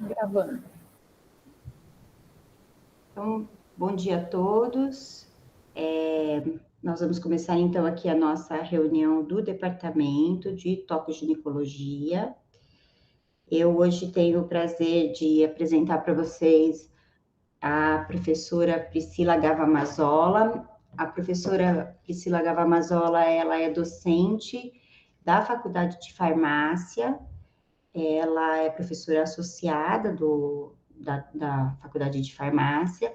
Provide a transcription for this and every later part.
Gravando. Então, bom dia a todos. Nós vamos começar então aqui a nossa reunião do Departamento de Tocoginecologia. Eu hoje tenho o prazer de apresentar para vocês a professora Priscila Gavamazola. A professora Priscila Gavamazola, ela é docente da Faculdade de Farmácia, ela é professora associada da Faculdade de Farmácia,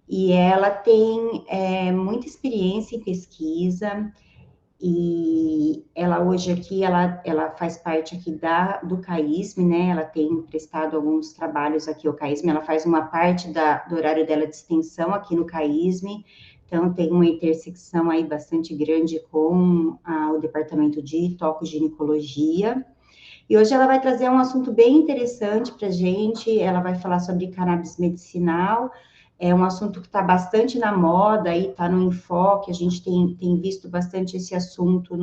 e ela tem muita experiência em pesquisa, e ela hoje aqui, ela faz parte aqui do CAISM, né, ela tem prestado alguns trabalhos aqui ao CAISM, ela faz uma parte do horário dela de extensão aqui no CAISM, então tem uma intersecção aí bastante grande com o Departamento de Tocoginecologia. E hoje ela vai trazer um assunto bem interessante para a gente, ela vai falar sobre cannabis medicinal, é um assunto que está bastante na moda, aí está no enfoque, a gente tem visto bastante esse assunto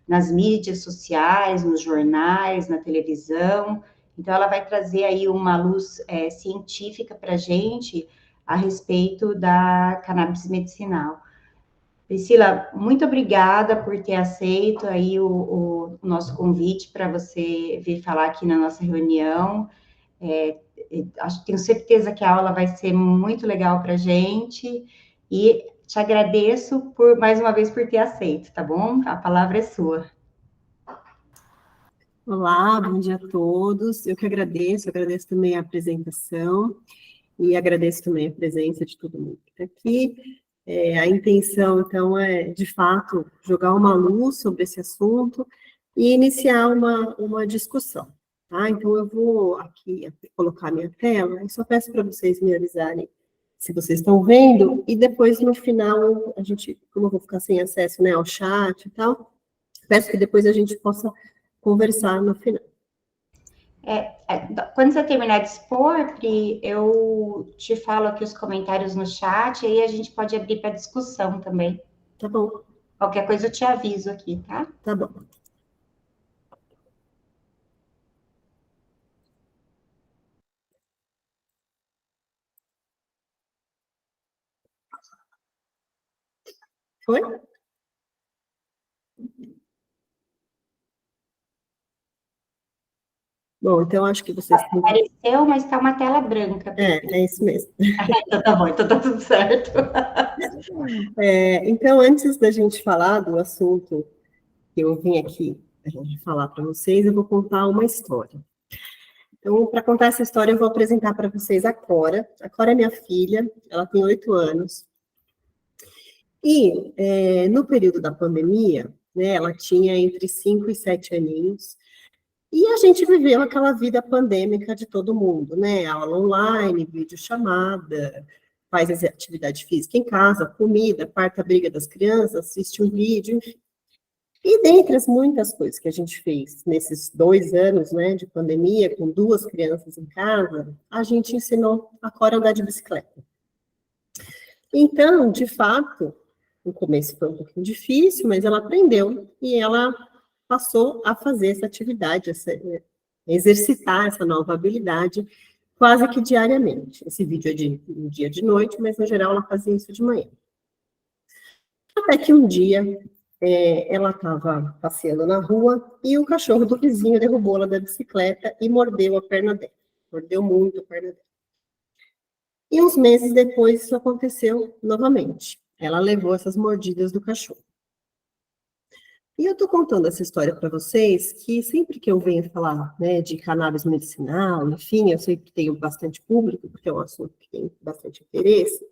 nas mídias sociais, nos jornais, na televisão, então ela vai trazer aí uma luz científica para a gente a respeito da cannabis medicinal. Priscila, muito obrigada por ter aceito aí o nosso convite para você vir falar aqui na nossa reunião. Tenho certeza que a aula vai ser muito legal para a gente e te agradeço mais uma vez por ter aceito, tá bom? A palavra é sua. Olá, bom dia a todos. Eu agradeço também a apresentação e agradeço também a presença de todo mundo que está aqui. A intenção, então, é, de fato, jogar uma luz sobre esse assunto e iniciar uma discussão, tá? Então, eu vou aqui colocar minha tela e só peço para vocês me avisarem se vocês estão vendo, e depois, no final, a gente, como eu vou ficar sem acesso, né, ao chat e tal, peço que depois a gente possa conversar no final. Quando você terminar de expor, Pri, eu te falo aqui os comentários no chat, e aí a gente pode abrir para discussão também. Tá bom. Qualquer coisa eu te aviso aqui, tá? Tá bom. Foi? Bom, então acho que vocês... Apareceu, mas está uma tela branca. É isso mesmo. Então tá bom, então tá tudo certo. Então, antes da gente falar do assunto que eu vim aqui falar para vocês, eu vou contar uma história. Então, para contar essa história, eu vou apresentar para vocês a Cora. A Cora é minha filha, ela tem 8 anos. E no período da pandemia, né, ela tinha entre 5 e 7 aninhos, e a gente viveu aquela vida pandêmica de todo mundo, né? Aula online, videochamada, faz atividade física em casa, comida, parta a briga das crianças, assiste um vídeo, enfim. E dentre as muitas coisas que a gente fez nesses 2 anos, né, de pandemia, com 2 crianças em casa, a gente ensinou a Cora a andar de bicicleta. Então, de fato, no começo foi um pouquinho difícil, mas ela aprendeu e ela passou a fazer essa atividade, exercitar essa nova habilidade quase que diariamente. Esse vídeo é de um dia de noite, mas no geral ela fazia isso de manhã. Até que um dia ela estava passeando na rua e o cachorro do vizinho derrubou ela da bicicleta e mordeu a perna dela. Mordeu muito a perna dela. E uns meses depois isso aconteceu novamente. Ela levou essas mordidas do cachorro. E eu estou contando essa história para vocês, que sempre que eu venho falar, né, de cannabis medicinal, enfim, eu sei que tenho bastante público, porque é um assunto que tem bastante interesse,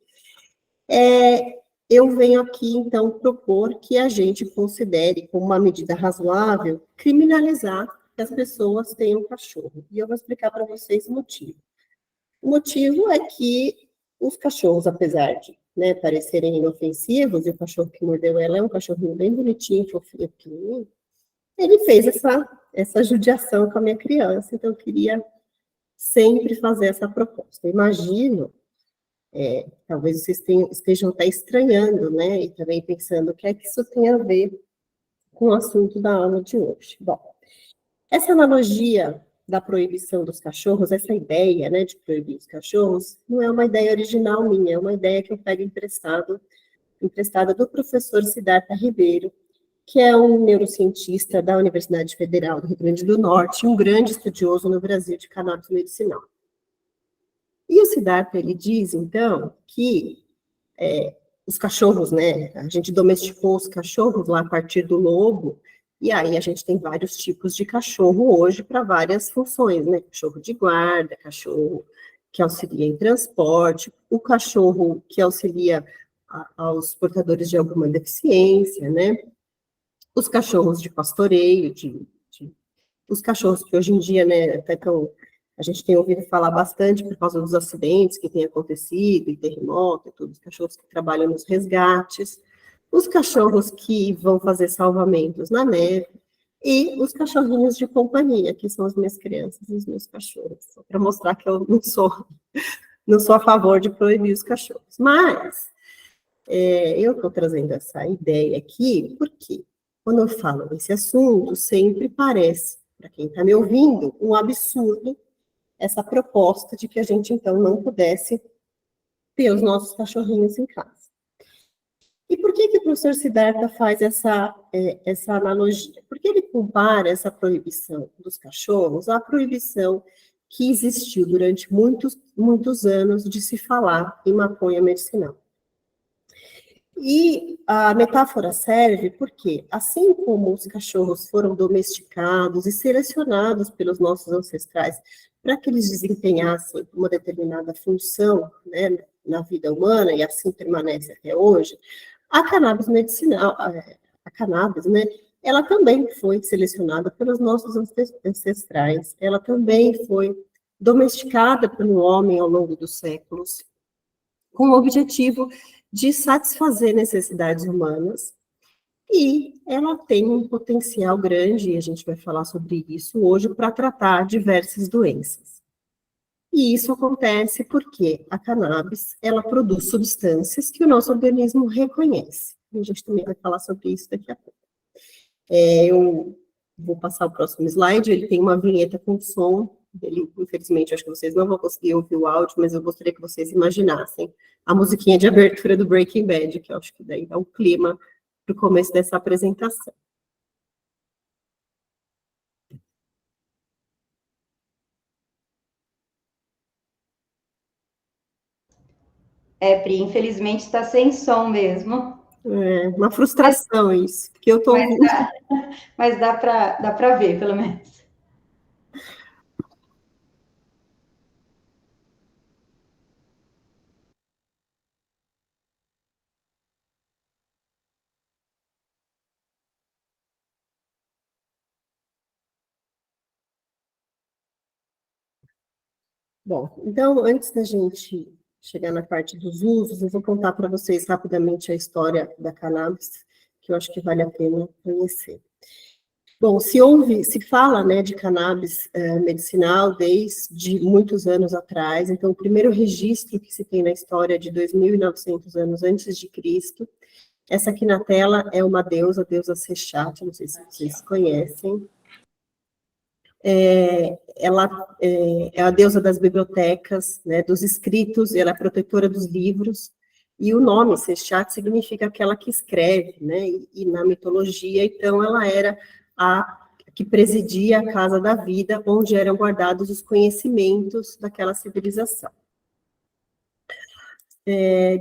eu venho aqui, então, propor que a gente considere, como uma medida razoável, criminalizar que as pessoas tenham cachorro. E eu vou explicar para vocês o motivo. O motivo é que os cachorros, apesar de, né, parecerem inofensivos, e o cachorro que mordeu ela é um cachorrinho bem bonitinho, fofinho, pequenininho, ele fez essa judiação com a minha criança, então eu queria sempre fazer essa proposta. Eu imagino, talvez vocês estejam até estranhando, né, e também pensando o que é que isso tem a ver com o assunto da aula de hoje. Bom, essa analogia da proibição dos cachorros, essa ideia, né, de proibir os cachorros, não é uma ideia original minha, é uma ideia que eu pego emprestada do professor Siddhartha Ribeiro, que é um neurocientista da Universidade Federal do Rio Grande do Norte, um grande estudioso no Brasil de cannabis medicinal. E o Siddhartha, ele diz, então, que os cachorros, né, a gente domesticou os cachorros lá a partir do lobo, e aí a gente tem vários tipos de cachorro hoje para várias funções, né, cachorro de guarda, cachorro que auxilia em transporte, o cachorro que auxilia aos portadores de alguma deficiência, né, os cachorros de pastoreio, os cachorros que hoje em dia, né, até a gente tem ouvido falar bastante por causa dos acidentes que têm acontecido, e terremoto, e tudo, os cachorros que trabalham nos resgates, os cachorros que vão fazer salvamentos na neve, e os cachorrinhos de companhia, que são as minhas crianças e os meus cachorros, só para mostrar que eu não sou a favor de proibir os cachorros. Mas eu estou trazendo essa ideia aqui, porque quando eu falo desse assunto, sempre parece, para quem está me ouvindo, um absurdo essa proposta de que a gente, então, não pudesse ter os nossos cachorrinhos em casa. E por que o professor Siddhartha faz essa analogia? Porque ele compara essa proibição dos cachorros à proibição que existiu durante muitos anos de se falar em maconha medicinal. E a metáfora serve porque, assim como os cachorros foram domesticados e selecionados pelos nossos ancestrais para que eles desempenhassem uma determinada função, né, na vida humana, e assim permanece até hoje, a cannabis medicinal, a cannabis, né, ela também foi selecionada pelos nossos ancestrais, ela também foi domesticada pelo homem ao longo dos séculos, com o objetivo de satisfazer necessidades humanas, e ela tem um potencial grande, e a gente vai falar sobre isso hoje, para tratar diversas doenças. E isso acontece porque a cannabis, ela produz substâncias que o nosso organismo reconhece. A gente também vai falar sobre isso daqui a pouco. Eu vou passar o próximo slide, ele tem uma vinheta com som, ele, infelizmente, acho que vocês não vão conseguir ouvir o áudio, mas eu gostaria que vocês imaginassem a musiquinha de abertura do Breaking Bad, que eu acho que daí dá um clima para o começo dessa apresentação. Pri, infelizmente está sem som mesmo. É uma frustração isso, porque eu estou ouvindo. Mas dá para ver, pelo menos. Bom, então, antes da gente chegar na parte dos usos, eu vou contar para vocês rapidamente a história da cannabis, que eu acho que vale a pena conhecer. Bom, se fala, né, de cannabis medicinal desde muitos anos atrás, então o primeiro registro que se tem na história é de 2.900 anos antes de Cristo. Essa aqui na tela é uma deusa, a deusa Sexat, não sei se vocês conhecem. Ela é a deusa das bibliotecas, né, dos escritos, ela é protetora dos livros, e o nome Sexat significa aquela que escreve, né, e na mitologia, então, ela era a que presidia a casa da vida, onde eram guardados os conhecimentos daquela civilização.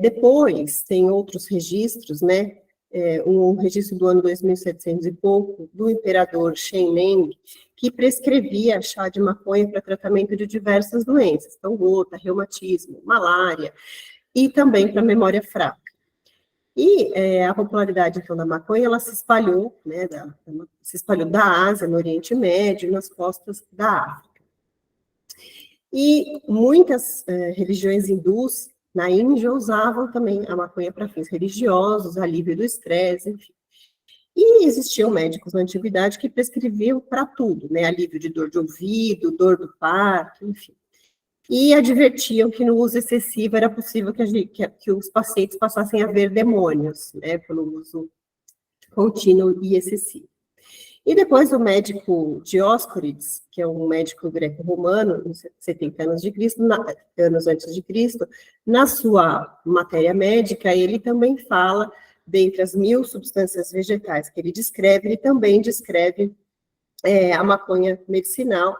Depois, tem outros registros, né, um registro do ano 2700 e pouco, do imperador Shen Leng, que prescrevia chá de maconha para tratamento de diversas doenças, então gota, reumatismo, malária, e também para memória fraca. E a popularidade, então, da maconha, ela se espalhou, né, se espalhou da Ásia, no Oriente Médio, nas costas da África. E muitas religiões hindus na Índia usavam também a maconha para fins religiosos, alívio do estresse, enfim. E existiam médicos na antiguidade que prescreviam para tudo, né, alívio de dor de ouvido, dor do parto, enfim. E advertiam que no uso excessivo era possível que os pacientes passassem a ver demônios, né, pelo uso contínuo e excessivo. E depois o médico Dioscorides, que é um médico greco-romano, nos 70 anos de Cristo, anos antes de Cristo, na sua matéria médica, ele também fala, dentre as 1000 substâncias vegetais que ele descreve, ele também descreve a maconha medicinal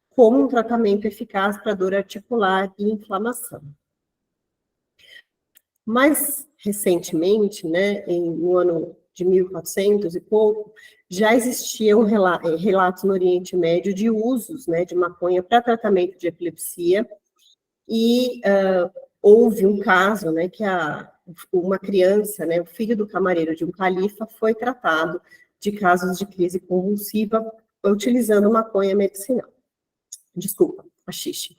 como um tratamento eficaz para dor articular e inflamação. Mais recentemente, né, no ano de 1400 e pouco, já existiam relatos no Oriente Médio de usos, né, de maconha para tratamento de epilepsia, e houve um caso, né, que uma criança, né, o filho do camareiro de um califa, foi tratado de casos de crise convulsiva utilizando maconha medicinal. Desculpa, haxixe.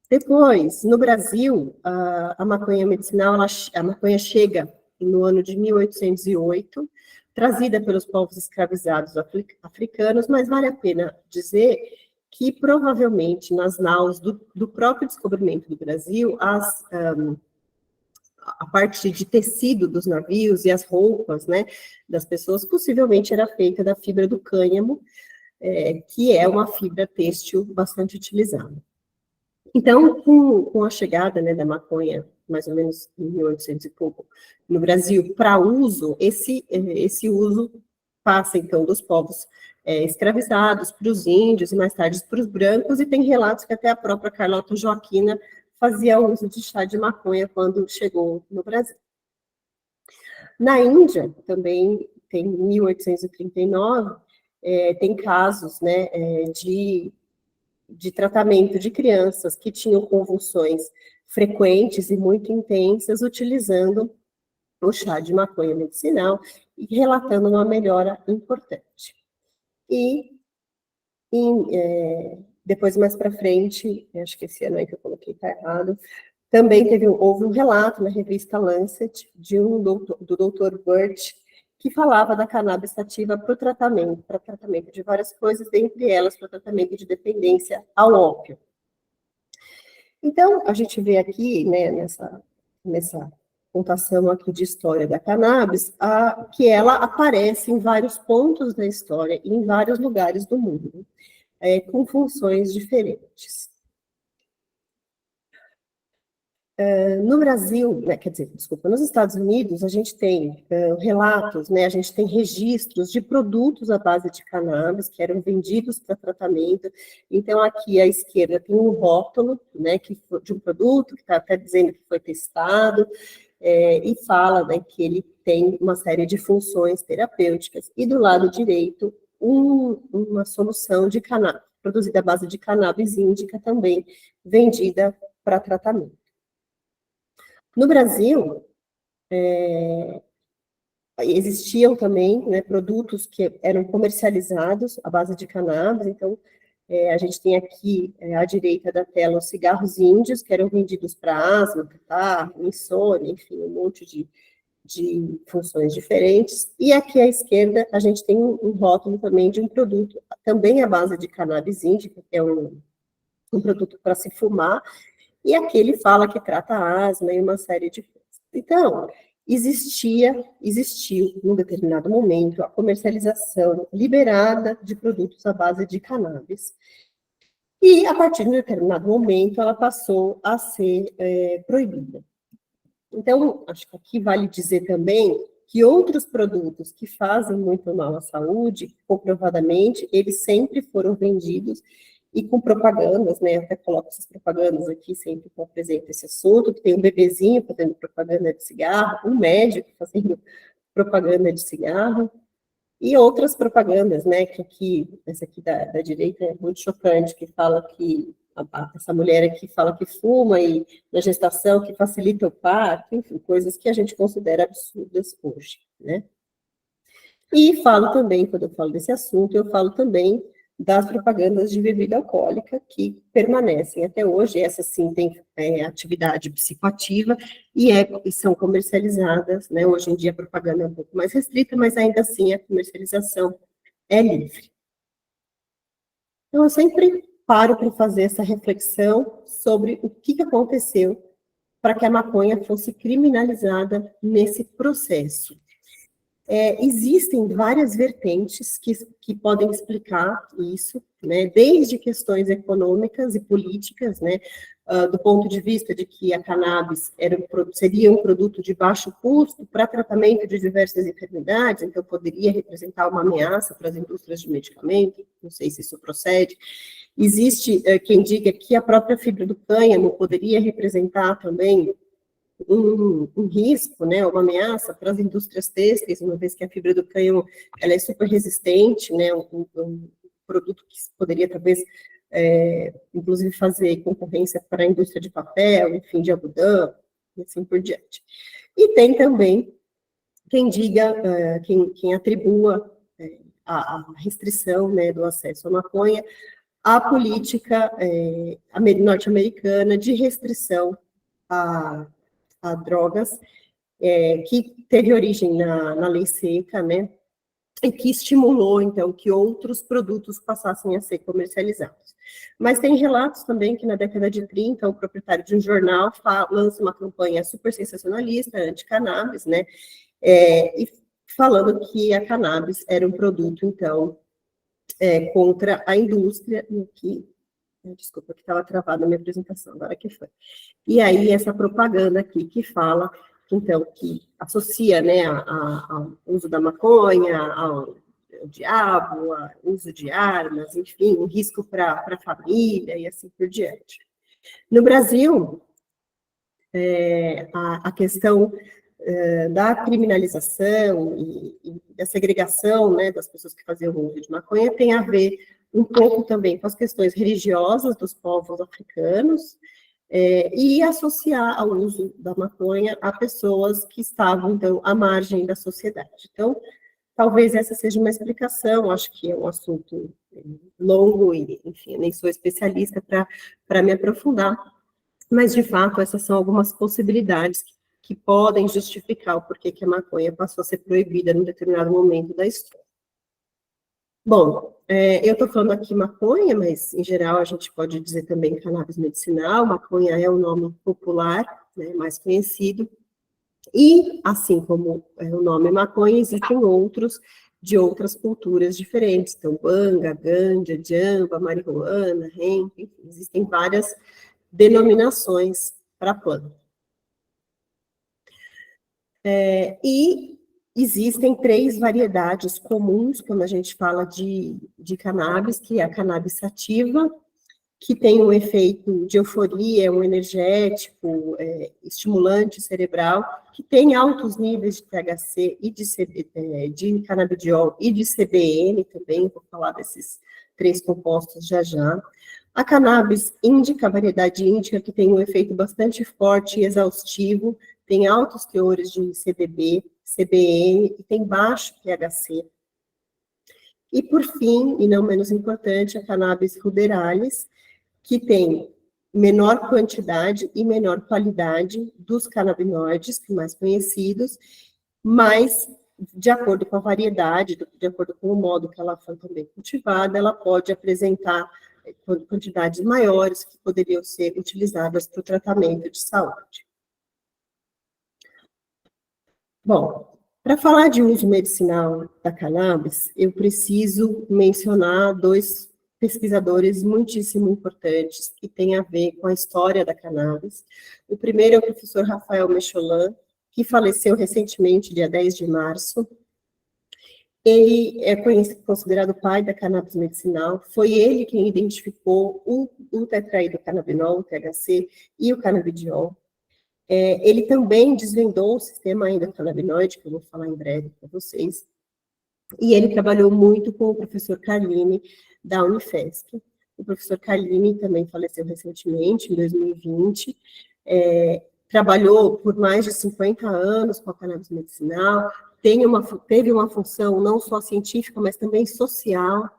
Depois, no Brasil, a maconha medicinal, a maconha chega no ano de 1808, trazida pelos povos escravizados africanos, mas vale a pena dizer que, provavelmente, nas naus do próprio descobrimento do Brasil, a parte de tecido dos navios e as roupas, né, das pessoas, possivelmente era feita da fibra do cânhamo, que é uma fibra têxtil bastante utilizada. Então, com a chegada, né, da maconha, mais ou menos em 1800 e pouco, no Brasil, para uso, esse uso passa, então, dos povos escravizados para os índios e mais tarde para os brancos, e tem relatos que até a própria Carlota Joaquina fazia uso de chá de maconha quando chegou no Brasil. Na Índia, também, tem 1839, tem casos, né, de tratamento de crianças que tinham convulsões frequentes e muito intensas, utilizando o chá de maconha medicinal e relatando uma melhora importante. E depois, mais para frente, acho que esse ano aí que eu coloquei está errado, também houve um relato na revista Lancet do Dr. Burt, que falava da cannabis sativa para tratamento de várias coisas, dentre elas para o tratamento de dependência ao ópio. Então, a gente vê aqui, né, nessa contação aqui de história da cannabis, que ela aparece em vários pontos da história, em vários lugares do mundo, com funções diferentes. No Brasil, né, nos Estados Unidos, a gente tem relatos, né, a gente tem registros de produtos à base de cannabis que eram vendidos para tratamento. Então, aqui à esquerda tem um rótulo, né, de um produto que está até dizendo que foi testado, e fala, né, que ele tem uma série de funções terapêuticas. E do lado direito, uma solução de cannabis, produzida à base de cannabis índica, também vendida para tratamento. No Brasil, existiam também, né, produtos que eram comercializados à base de cannabis. Então, a gente tem aqui, à direita da tela, os cigarros índios, que eram vendidos para asma, catarro, insônia, enfim, um monte de funções diferentes. E aqui à esquerda, a gente tem um rótulo também de um produto, também à base de cannabis índica, que é um produto para se fumar, e aqui ele fala que trata asma e uma série de coisas. Então, existiu, num determinado momento, a comercialização liberada de produtos à base de cannabis. E, a partir de um determinado momento, ela passou a ser proibida. Então, acho que aqui vale dizer também que outros produtos que fazem muito mal à saúde, comprovadamente, eles sempre foram vendidos e com propagandas, né, eu até coloco essas propagandas aqui, sempre que eu apresento esse assunto, que tem um bebezinho fazendo propaganda de cigarro, um médico fazendo propaganda de cigarro, e outras propagandas, né, que aqui, essa aqui da direita é muito chocante, que fala que, essa mulher aqui fala que fuma, e na gestação que facilita o parto, enfim, coisas que a gente considera absurdas hoje, né. E falo também, quando eu falo desse assunto, eu falo também das propagandas de bebida alcoólica, que permanecem até hoje. Essas sim têm atividade psicoativa e são comercializadas, né? Hoje em dia a propaganda é um pouco mais restrita, mas ainda assim a comercialização é livre. Então, eu sempre paro para fazer essa reflexão sobre o que aconteceu para que a maconha fosse criminalizada nesse processo. Existem várias vertentes que podem explicar isso, né, desde questões econômicas e políticas, né, do ponto de vista de que a cannabis seria um produto de baixo custo para tratamento de diversas enfermidades, então poderia representar uma ameaça para as indústrias de medicamento, não sei se isso procede. Existe quem diga que a própria fibra do cânhamo poderia representar também um risco, né, uma ameaça para as indústrias têxteis, uma vez que a fibra do cânhamo ela é super resistente, né, um produto que poderia talvez, inclusive fazer concorrência para a indústria de papel, enfim, de algodão, e assim por diante. E tem também quem diga, quem atribua a restrição, né, do acesso à maconha à política norte-americana de restrição a drogas, que teve origem na lei seca, né, e que estimulou, então, que outros produtos passassem a ser comercializados. Mas tem relatos também que na década de 30, o proprietário de um jornal lança uma campanha super sensacionalista, anti-cannabis, né, e falando que a cannabis era um produto, então, contra a indústria, que desculpa, que estava travada a minha apresentação, agora que foi. E aí, essa propaganda aqui que fala, então, que associa, né, ao uso da maconha, ao diabo, ao uso de armas, enfim, um risco para a família e assim por diante. No Brasil, a questão da criminalização e da segregação, né, das pessoas que faziam uso de maconha tem a ver um pouco também com as questões religiosas dos povos africanos, e associar ao uso da maconha a pessoas que estavam, então, à margem da sociedade. Então, talvez essa seja uma explicação, acho que é um assunto longo e, enfim, eu nem sou especialista para me aprofundar, mas, de fato, essas são algumas possibilidades que podem justificar o porquê que a maconha passou a ser proibida num determinado momento da história. Bom, eu estou falando aqui maconha, mas, em geral, a gente pode dizer também cannabis medicinal. Maconha é o nome popular, né, mais conhecido. E, assim como o nome maconha, existem outros de outras culturas diferentes. Então, banga, ganja, jamba, marihuana, hemp, enfim, existem várias denominações para a planta. E existem 3 variedades comuns quando a gente fala de cannabis, que é a cannabis sativa, que tem um efeito de euforia, um energético, estimulante cerebral, que tem altos níveis de THC e de canabidiol e de CBN também, vou falar desses 3 compostos já já. A cannabis índica, a variedade índica, que tem um efeito bastante forte e exaustivo, tem altos teores de CBD, CBN e tem baixo THC. E, por fim, e não menos importante, a cannabis ruderalis, que tem menor quantidade e menor qualidade dos canabinoides mais conhecidos, mas, de acordo com a variedade, de acordo com o modo que ela foi também cultivada, ela pode apresentar quantidades maiores que poderiam ser utilizadas para o tratamento de saúde. Bom, para falar de uso medicinal da cannabis, eu preciso mencionar 2 pesquisadores muitíssimo importantes que têm a ver com a história da cannabis. O primeiro é o professor Rafael Mecholin, que faleceu recentemente, dia 10 de março. Ele é considerado o pai da cannabis medicinal. Foi ele quem identificou o tetraidrocannabinol, o THC, e o canabidiol. Ele também desvendou o sistema endocannabinoide, que eu vou falar em breve para vocês, e ele trabalhou muito com o professor Carlini, da Unifesp. O professor Carlini também faleceu recentemente, em 2020, trabalhou por mais de 50 anos com a cannabis medicinal, teve uma função não só científica, mas também social,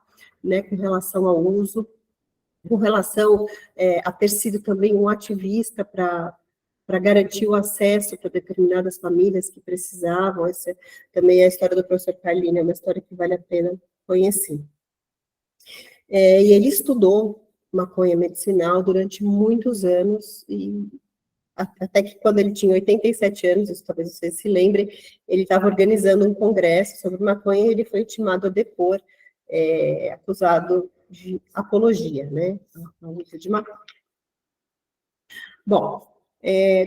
né, com relação ao uso, com relação a ter sido também um ativista para garantir o acesso para determinadas famílias que precisavam. Essa também é a história do professor Carlini, é uma história que vale a pena conhecer. E ele estudou maconha medicinal durante muitos anos, e até que quando ele tinha 87 anos, isso talvez vocês se lembrem, ele estava organizando um congresso sobre maconha e ele foi intimado a depor, acusado de apologia, né, ao uso de maconha. Bom,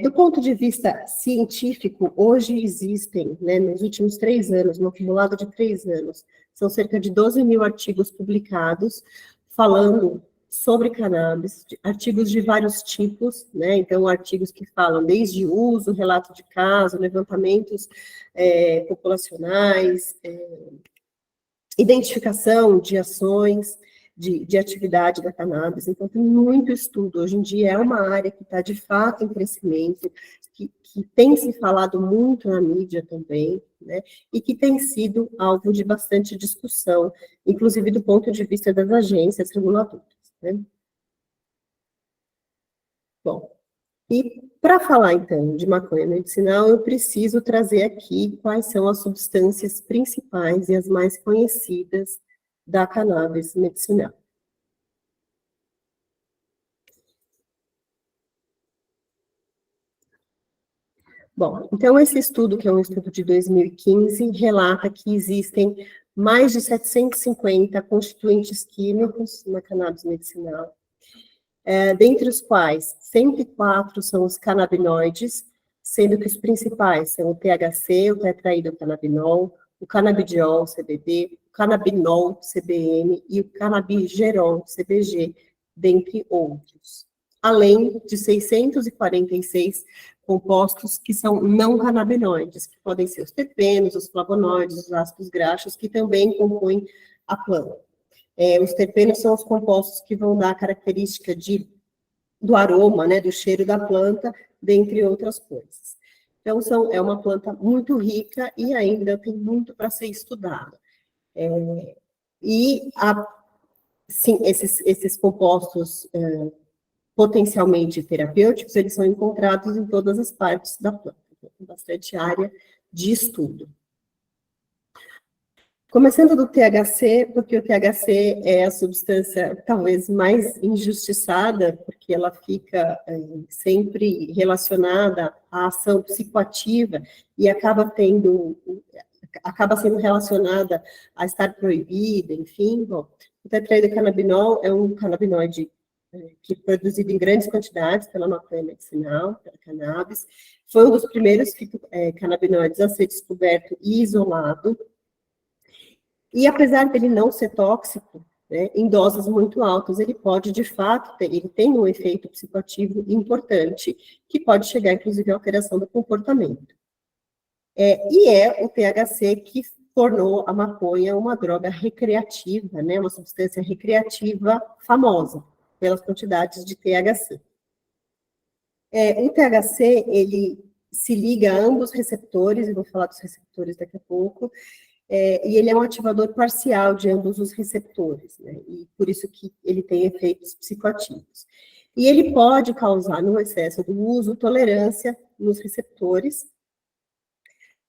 do ponto de vista científico, hoje existem, né, nos últimos 3 anos, no acumulado de 3 anos, são cerca de 12 mil artigos publicados falando sobre cannabis, artigos de vários tipos, né, então artigos que falam desde uso, relato de caso, levantamentos populacionais, identificação de ações, de atividade da cannabis. Então, tem muito estudo. Hoje em dia, é uma área que está, de fato, em crescimento, que tem se falado muito na mídia também, né, e que tem sido alvo de bastante discussão, inclusive do ponto de vista das agências reguladoras, né. Bom, e para falar, então, de maconha medicinal, eu preciso trazer aqui quais são as substâncias principais e as mais conhecidas da cannabis medicinal. Bom, então esse estudo, que é um estudo de 2015, relata que existem mais de 750 constituintes químicos na cannabis medicinal, dentre os quais 104 são os canabinoides, sendo que os principais são o THC, o tetraidrocannabinol, o canabidiol, CBD, o canabinol, CBN, e o canabigerol, CBG, dentre outros. Além de 646 compostos que são não canabinoides, que podem ser os terpenos, os flavonoides, os ácidos graxos, que também compõem a planta. Os terpenos são os compostos que vão dar a característica do aroma, né, do cheiro da planta, dentre outras coisas. Então, é uma planta muito rica e ainda tem muito para ser estudada. Sim, esses compostos potencialmente terapêuticos, eles são encontrados em todas as partes da planta. Então, tem bastante área de estudo. Começando do THC, porque o THC é a substância talvez mais injustiçada, porque ela fica sempre relacionada à ação psicoativa e acaba sendo relacionada a estar proibida, enfim. Bom, o tetraidrocannabinol é um canabinoide que é produzido em grandes quantidades pela maconha medicinal, pela cannabis. Foi um dos primeiros canabinoides a ser descoberto e isolado. E apesar dele não ser tóxico, né, em doses muito altas, ele pode, de fato, ele tem um efeito psicoativo importante, que pode chegar, inclusive, à alteração do comportamento. E é o THC que tornou a maconha uma droga recreativa, né, uma substância recreativa famosa, pelas quantidades de THC. O THC, ele se liga a ambos os receptores, eu vou falar dos receptores daqui a pouco, e ele é um ativador parcial de ambos os receptores, né? E por isso que ele tem efeitos psicoativos. E ele pode causar, no excesso do uso, tolerância nos receptores,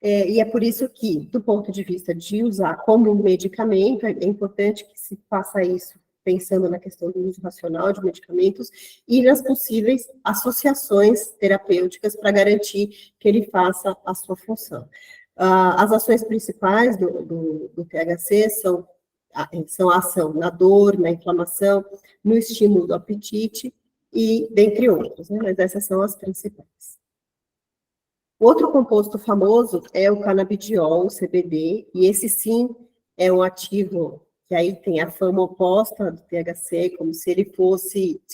e é por isso que, do ponto de vista de usar como medicamento, é importante que se faça isso pensando na questão do uso racional de medicamentos e nas possíveis associações terapêuticas para garantir que ele faça a sua função. As ações principais do THC são a ação na dor, na inflamação, no estímulo do apetite e dentre outros, né? Mas essas são as principais. Outro composto famoso é o canabidiol, o CBD, e esse sim é um ativo que aí tem a fama oposta do THC, como se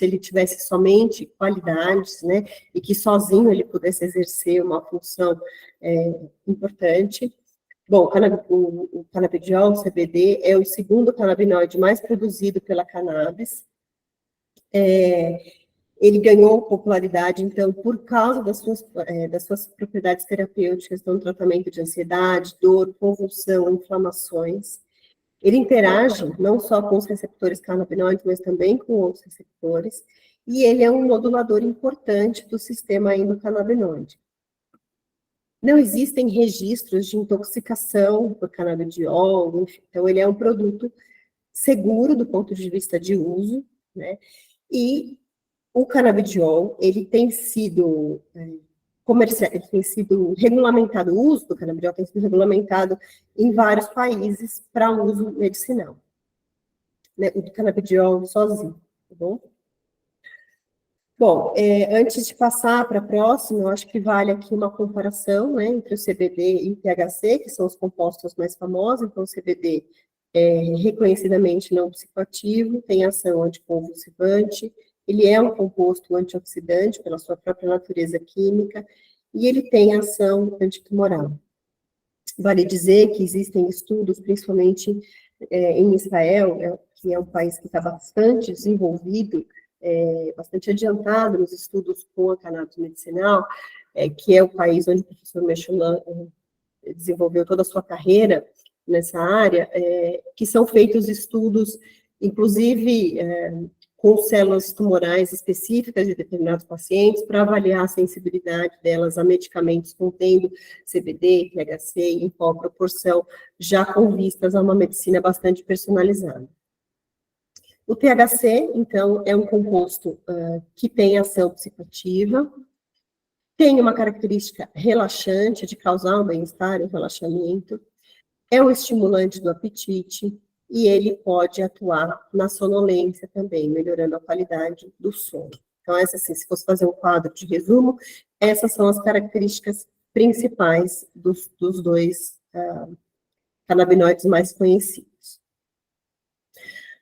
ele tivesse somente qualidades, né, e que sozinho ele pudesse exercer uma função importante. Bom, o canabidiol, o CBD, é o segundo canabinoide mais produzido pela cannabis. Ele ganhou popularidade, então, por causa das suas propriedades terapêuticas no tratamento de ansiedade, dor, convulsão, inflamações. Ele interage não só com os receptores canabinoides, mas também com outros receptores, e ele é um modulador importante do sistema endocannabinoide. Não existem registros de intoxicação por canabidiol, enfim, então ele é um produto seguro do ponto de vista de uso, né, e O canabidiol, ele tem sido tem sido regulamentado, o uso do canabidiol tem sido regulamentado em vários países para uso medicinal, né, o canabidiol sozinho, tá bom? Bom, antes de passar para a próxima, eu acho que vale aqui uma comparação, né, entre o CBD e o THC, que são os compostos mais famosos. Então, o CBD é reconhecidamente não psicoativo, tem ação anticonvulsivante, ele é um composto antioxidante pela sua própria natureza química, e ele tem ação antitumoral. Vale dizer que existem estudos, principalmente em Israel, que é um país que está bastante desenvolvido, bastante adiantado nos estudos com a cannabis medicinal, que é o país onde o professor Mechoulam desenvolveu toda a sua carreira nessa área, que são feitos estudos, inclusive com células tumorais específicas de determinados pacientes, para avaliar a sensibilidade delas a medicamentos contendo CBD, THC, em qual proporção, já com vistas a uma medicina bastante personalizada. O THC, então, é um composto que tem ação psicoativa, tem uma característica relaxante, de causar um bem-estar, um relaxamento, é um estimulante do apetite, e ele pode atuar na sonolência também, melhorando a qualidade do sono. Então, essa, assim, se fosse fazer um quadro de resumo, essas são as características principais dos dois canabinoides mais conhecidos.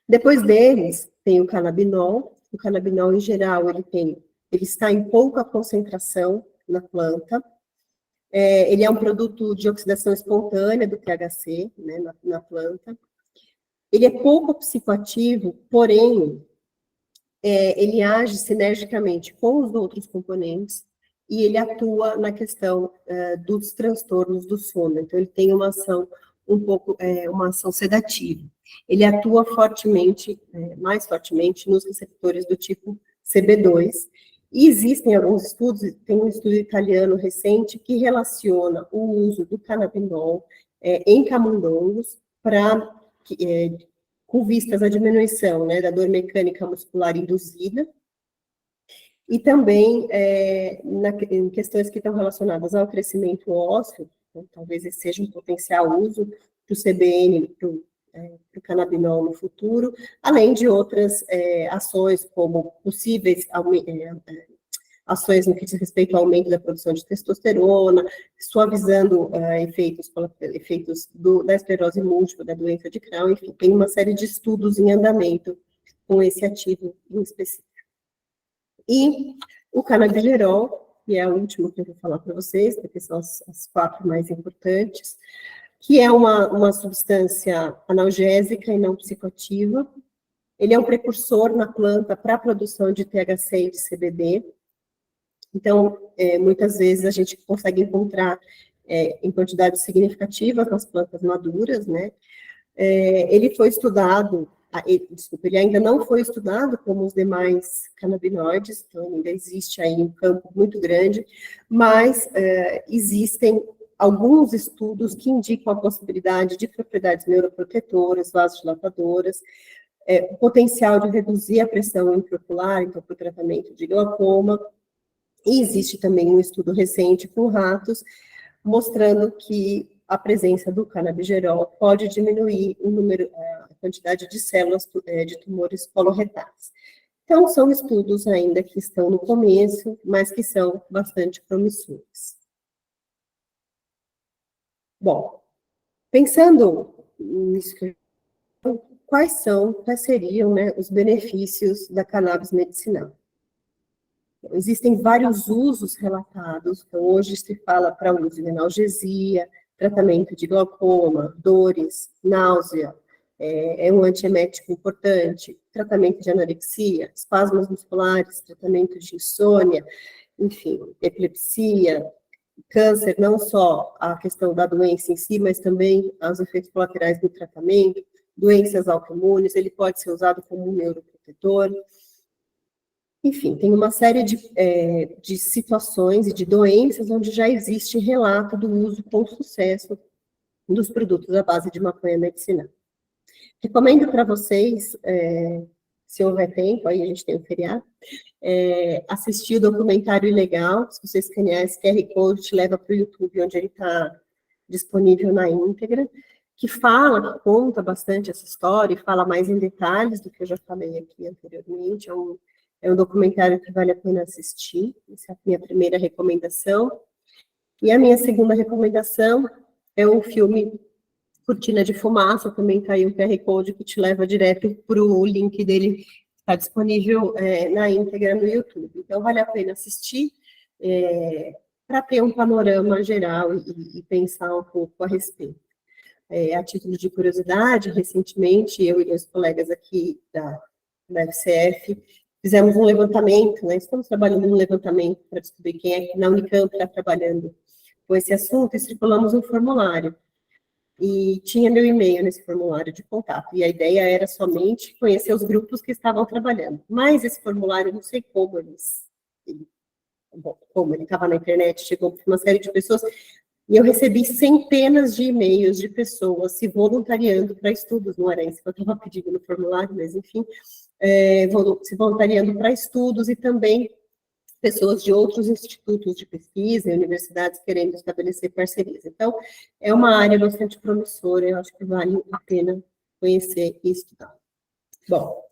Depois deles, tem o canabinol. O canabinol, em geral, ele está em pouca concentração na planta. Ele é um produto de oxidação espontânea do THC, né, na planta. Ele é pouco psicoativo, porém, ele age sinergicamente com os outros componentes e ele atua na questão dos transtornos do sono. Então, ele tem uma ação uma ação sedativa. Ele atua fortemente, mais fortemente, nos receptores do tipo CB2. E existem alguns estudos, tem um estudo italiano recente que relaciona o uso do canabinol em camundongos com vistas à diminuição, né, da dor mecânica muscular induzida, e também em questões que estão relacionadas ao crescimento ósseo. Então, talvez esse seja um potencial uso para o CBN, para o canabinol no futuro, além de outras ações, como possíveis ações no que diz respeito ao aumento da produção de testosterona, suavizando efeitos da esclerose múltipla, da doença de Crohn, enfim, tem uma série de estudos em andamento com esse ativo em específico. E o canabigerol, que é o último que eu vou falar para vocês, porque são as 4 mais importantes, que é uma substância analgésica e não psicoativa. Ele é um precursor na planta para a produção de THC e de CBD. Então, muitas vezes a gente consegue encontrar em quantidades significativas nas plantas maduras, né? Ele foi estudado, ele ainda não foi estudado como os demais canabinoides, então ainda existe aí um campo muito grande, mas existem alguns estudos que indicam a possibilidade de propriedades neuroprotetoras, vasodilatadoras, o potencial de reduzir a pressão intraocular, então, para o tratamento de glaucoma. E existe também um estudo recente com ratos, mostrando que a presença do canabigerol pode diminuir a quantidade de células de tumores coloretais. Então, são estudos ainda que estão no começo, mas que são bastante promissores. Bom, pensando nisso, quais seriam, né, os benefícios da cannabis medicinal? Existem vários usos relatados, então hoje se fala para uso em analgesia, tratamento de glaucoma, dores, náusea, é um antiemético importante, tratamento de anorexia, espasmos musculares, tratamento de insônia, enfim, epilepsia, câncer, não só a questão da doença em si, mas também os efeitos colaterais do tratamento, doenças autoimunes, ele pode ser usado como um neuroprotetor. Enfim, tem uma série de situações e de doenças onde já existe relato do uso com sucesso dos produtos à base de maconha medicinal. Recomendo para vocês, se houver tempo, aí a gente tem o feriado, assistir o documentário Ilegal. Se você escanear esse QR Code, te leva para o YouTube, onde ele está disponível na íntegra, que conta bastante essa história, e fala mais em detalhes do que eu já falei aqui anteriormente. É um documentário que vale a pena assistir. Essa é a minha primeira recomendação. E a minha segunda recomendação é o filme Cortina de Fumaça. Também está aí um QR Code que te leva direto para o link dele, está disponível na íntegra no YouTube. Então, vale a pena assistir para ter um panorama geral e pensar um pouco a respeito. A título de curiosidade, recentemente, eu e meus colegas aqui da FCF fizemos um levantamento, né? Estamos trabalhando num levantamento para descobrir quem é que na Unicamp está trabalhando com esse assunto, e circulamos um formulário. E tinha meu e-mail nesse formulário de contato, e a ideia era somente conhecer os grupos que estavam trabalhando. Mas esse formulário, não sei como ele estava na internet, chegou para uma série de pessoas, e eu recebi centenas de e-mails de pessoas se voluntariando para estudos, não era isso que eu estava pedindo no formulário, mas enfim, se voluntariando para estudos, e também pessoas de outros institutos de pesquisa e universidades querendo estabelecer parcerias. Então, é uma área bastante promissora, eu acho que vale a pena conhecer e estudar. Bom,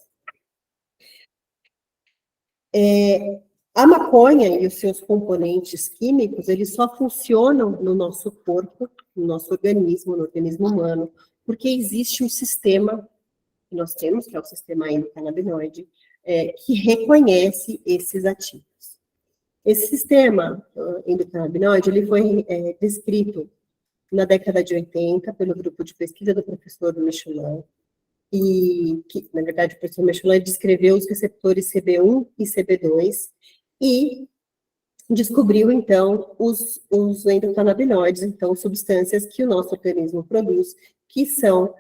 a maconha e os seus componentes químicos, eles só funcionam no nosso corpo, no nosso organismo, no organismo humano, porque existe um sistema que nós temos, que é o sistema endocannabinoide, que reconhece esses ativos. Esse sistema endocannabinoide, ele foi descrito na década de 80 pelo grupo de pesquisa do professor Michelin, e que, na verdade, o professor Michelin descreveu os receptores CB1 e CB2, e descobriu, então, os endocannabinoides, então, substâncias que o nosso organismo produz, que são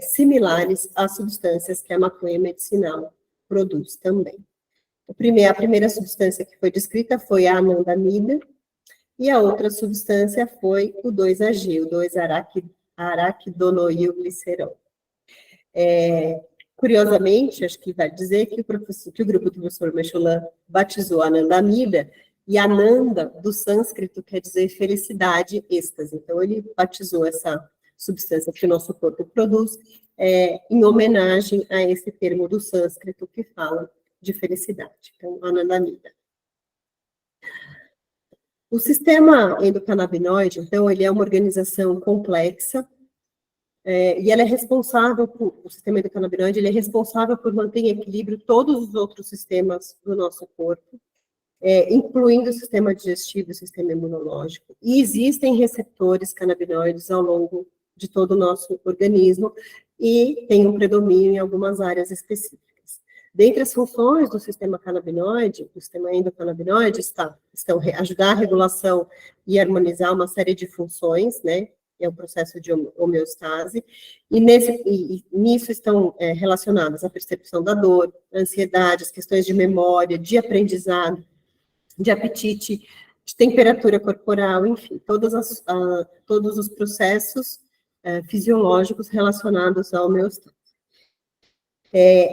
similares às substâncias que a maconha medicinal produz também. A primeira substância que foi descrita foi a anandamida, e a outra substância foi o 2-AG, o 2-araquidonoilglicerol. Curiosamente, acho que vai dizer que o grupo do professor Michelin batizou a anandamida, e Ananda, do sânscrito, quer dizer felicidade, êxtase. Então, ele batizou essa substância que o nosso corpo produz em homenagem a esse termo do sânscrito que fala de felicidade. Então, anandamida. O sistema endocannabinoide, então, ele é uma organização complexa, e ela é responsável o sistema endocannabinoide, ele é responsável por manter em equilíbrio todos os outros sistemas do nosso corpo, incluindo o sistema digestivo e o sistema imunológico. E existem receptores canabinoides ao longo de todo o nosso organismo, e tem um predomínio em algumas áreas específicas. Dentre as funções do sistema canabinoide, do sistema endocannabinoide, estão ajudar a regulação e harmonizar uma série de funções, né? É o processo de homeostase, e nisso estão relacionadas a percepção da dor, a ansiedade, as questões de memória, de aprendizado, de apetite, de temperatura corporal, enfim, todos os processos fisiológicos relacionados à homeostase.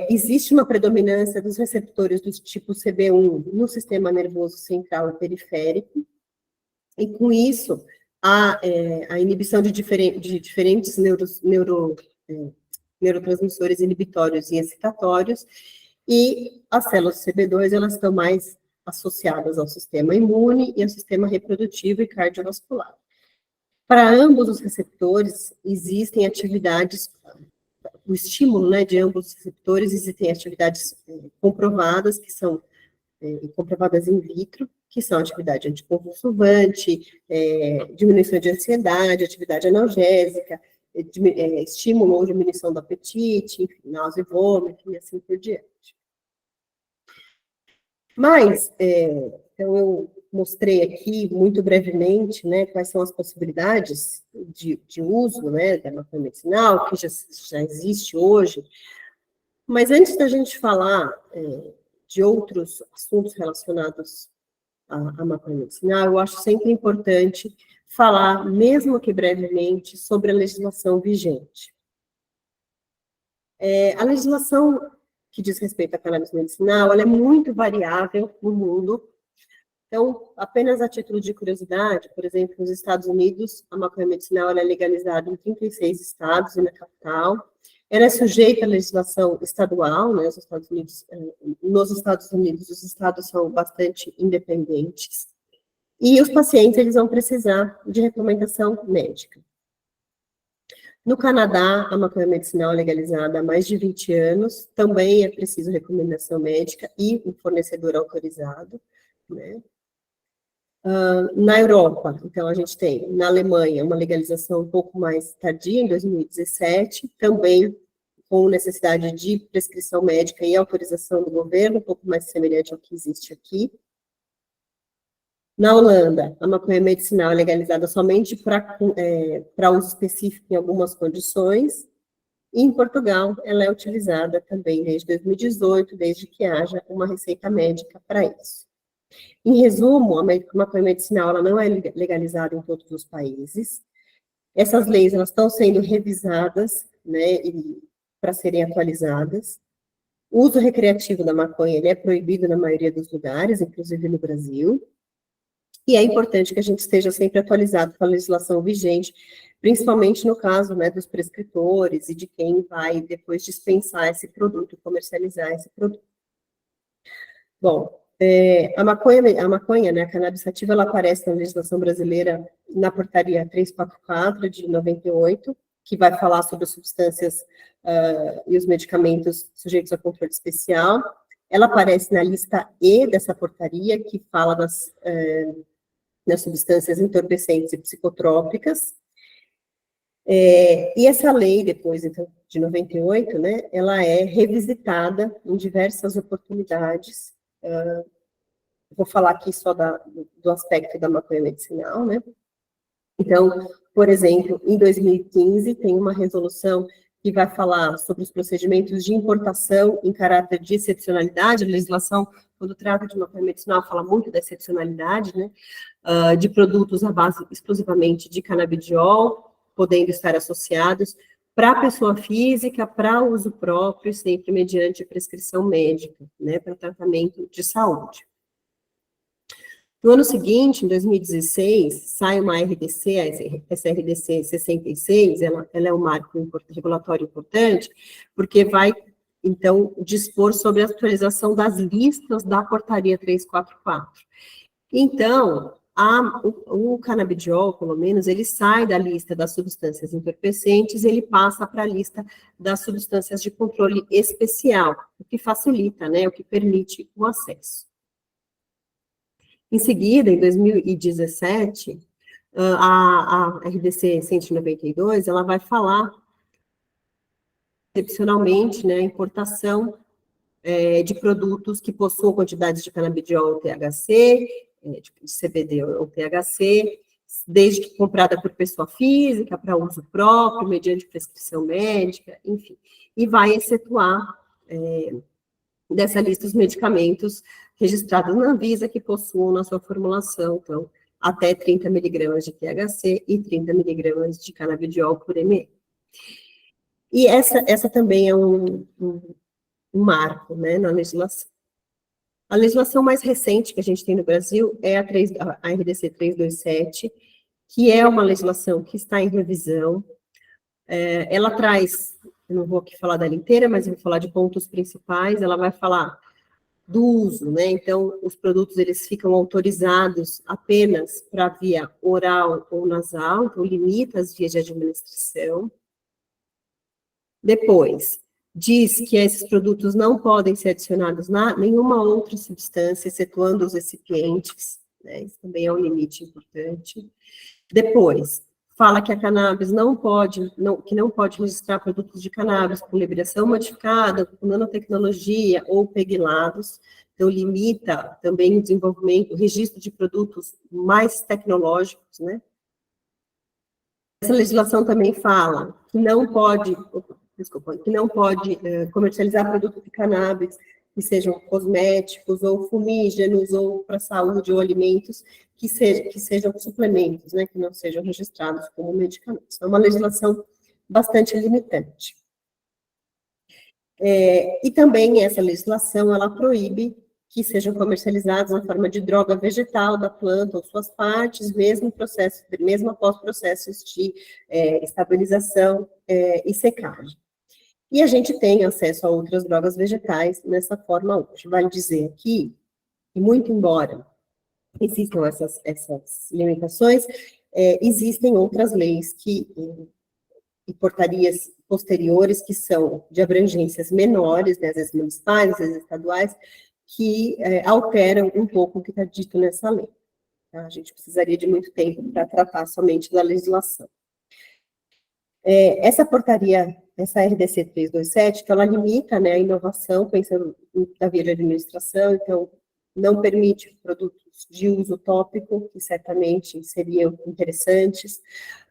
Existe uma predominância dos receptores do tipo CB1 no sistema nervoso central e periférico, e com isso, a inibição de diferentes neurotransmissores inibitórios e excitatórios, e as células CB2, elas estão mais associadas ao sistema imune e ao sistema reprodutivo e cardiovascular. Para ambos os receptores, existem atividades, o estímulo, né, de ambos os receptores, existem atividades comprovadas, que são comprovadas in vitro, que são atividade anticonvulsivante, diminuição de ansiedade, atividade analgésica, estímulo ou diminuição do apetite, enfim, náusea e vômito, e assim por diante. Mas, então, eu mostrei aqui, muito brevemente, né, quais são as possibilidades de uso, né, da maconha medicinal, que já existe hoje. Mas antes da gente falar de outros assuntos relacionados à maconha medicinal, eu acho sempre importante falar, mesmo que brevemente, sobre a legislação vigente. A legislação que diz respeito à cannabis medicinal, ela é muito variável no mundo. Então, apenas a título de curiosidade, por exemplo, nos Estados Unidos, a maconha medicinal ela é legalizada em 36 estados e na capital. Ela é sujeita à legislação estadual, né? Nos Estados Unidos, os estados são bastante independentes. E os pacientes, eles vão precisar de recomendação médica. No Canadá, a maconha medicinal é legalizada há mais de 20 anos, também é preciso recomendação médica e um fornecedor autorizado, né? Na Europa, então, a gente tem, na Alemanha, uma legalização um pouco mais tardia, em 2017, também com necessidade de prescrição médica e autorização do governo, um pouco mais semelhante ao que existe aqui. Na Holanda, a maconha medicinal é legalizada somente para uso específico em algumas condições. E em Portugal, ela é utilizada também desde 2018, desde que haja uma receita médica para isso. Em resumo, a maconha medicinal ela não é legalizada em todos os países. Essas leis elas estão sendo revisadas, né, para serem atualizadas. O uso recreativo da maconha ele é proibido na maioria dos lugares, inclusive no Brasil. E é importante que a gente esteja sempre atualizado com a legislação vigente, principalmente no caso, né, dos prescritores e de quem vai depois dispensar esse produto, comercializar esse produto. Bom, a maconha, né, a cannabis sativa, ela aparece na legislação brasileira na portaria 344 de 98, que vai falar sobre as substâncias e os medicamentos sujeitos a controle especial. Ela aparece na lista E dessa portaria, que fala das substâncias entorpecentes e psicotrópicas. E essa lei, depois, então, de 98, né, ela é revisitada em diversas oportunidades. Vou falar aqui só do aspecto da maconha medicinal, né? Então, por exemplo, em 2015, tem uma resolução que vai falar sobre os procedimentos de importação em caráter de excepcionalidade. A legislação, quando trata de maconha medicinal, fala muito da excepcionalidade, né? De produtos à base exclusivamente de canabidiol, podendo estar associados para a pessoa física, para uso próprio, sempre mediante prescrição médica, né? Para tratamento de saúde. No ano seguinte, em 2016, sai uma RDC, essa RDC 66, ela é um marco regulatório importante, porque vai, então, dispor sobre a atualização das listas da portaria 344. Então, o canabidiol, pelo menos, ele sai da lista das substâncias entorpecentes, ele passa para a lista das substâncias de controle especial, o que facilita, né, o que permite o acesso. Em seguida, em 2017, a RDC 192, ela vai falar, excepcionalmente, né, a importação de produtos que possuam quantidades de canabidiol ou THC, de CBD ou THC, desde que comprada por pessoa física, para uso próprio, mediante prescrição médica, enfim. E vai excetuar dessa lista os medicamentos registrados na Anvisa que possuam na sua formulação, então, até 30 miligramas de THC e 30 miligramas de canabidiol por ml. E essa também é um marco, né, na legislação. A legislação mais recente que a gente tem no Brasil é a RDC 327, que é uma legislação que está em revisão. Ela traz, eu não vou aqui falar dela inteira, mas eu vou falar de pontos principais. Ela vai falar do uso, né? Então, os produtos, eles ficam autorizados apenas para via oral ou nasal, então limita as vias de administração. Depois, diz que esses produtos não podem ser adicionados a nenhuma outra substância, excetuando os recipientes, né? Isso também é um limite importante. Depois, fala que a cannabis não pode registrar produtos de cannabis com liberação modificada, com nanotecnologia ou peglados, então limita também o desenvolvimento, o registro de produtos mais tecnológicos, né? Essa legislação também fala que não pode comercializar produtos de cannabis que sejam cosméticos ou fumígenos ou para saúde ou alimentos que sejam suplementos, né, que não sejam registrados como medicamentos. É uma legislação bastante limitante. E também essa legislação, ela proíbe que sejam comercializados na forma de droga vegetal da planta ou suas partes, mesmo após processos de estabilização e secagem. E a gente tem acesso a outras drogas vegetais nessa forma hoje. Vale dizer aqui, e muito embora existam essas limitações, existem outras leis e portarias posteriores que são de abrangências menores, né, às vezes municipais, às vezes estaduais, que alteram um pouco o que está dito nessa lei. Tá? A gente precisaria de muito tempo para tratar somente da legislação. Essa portaria, essa RDC 327, então ela limita, né, a inovação, pensando na via de administração, então não permite produtos de uso tópico, que certamente seriam interessantes,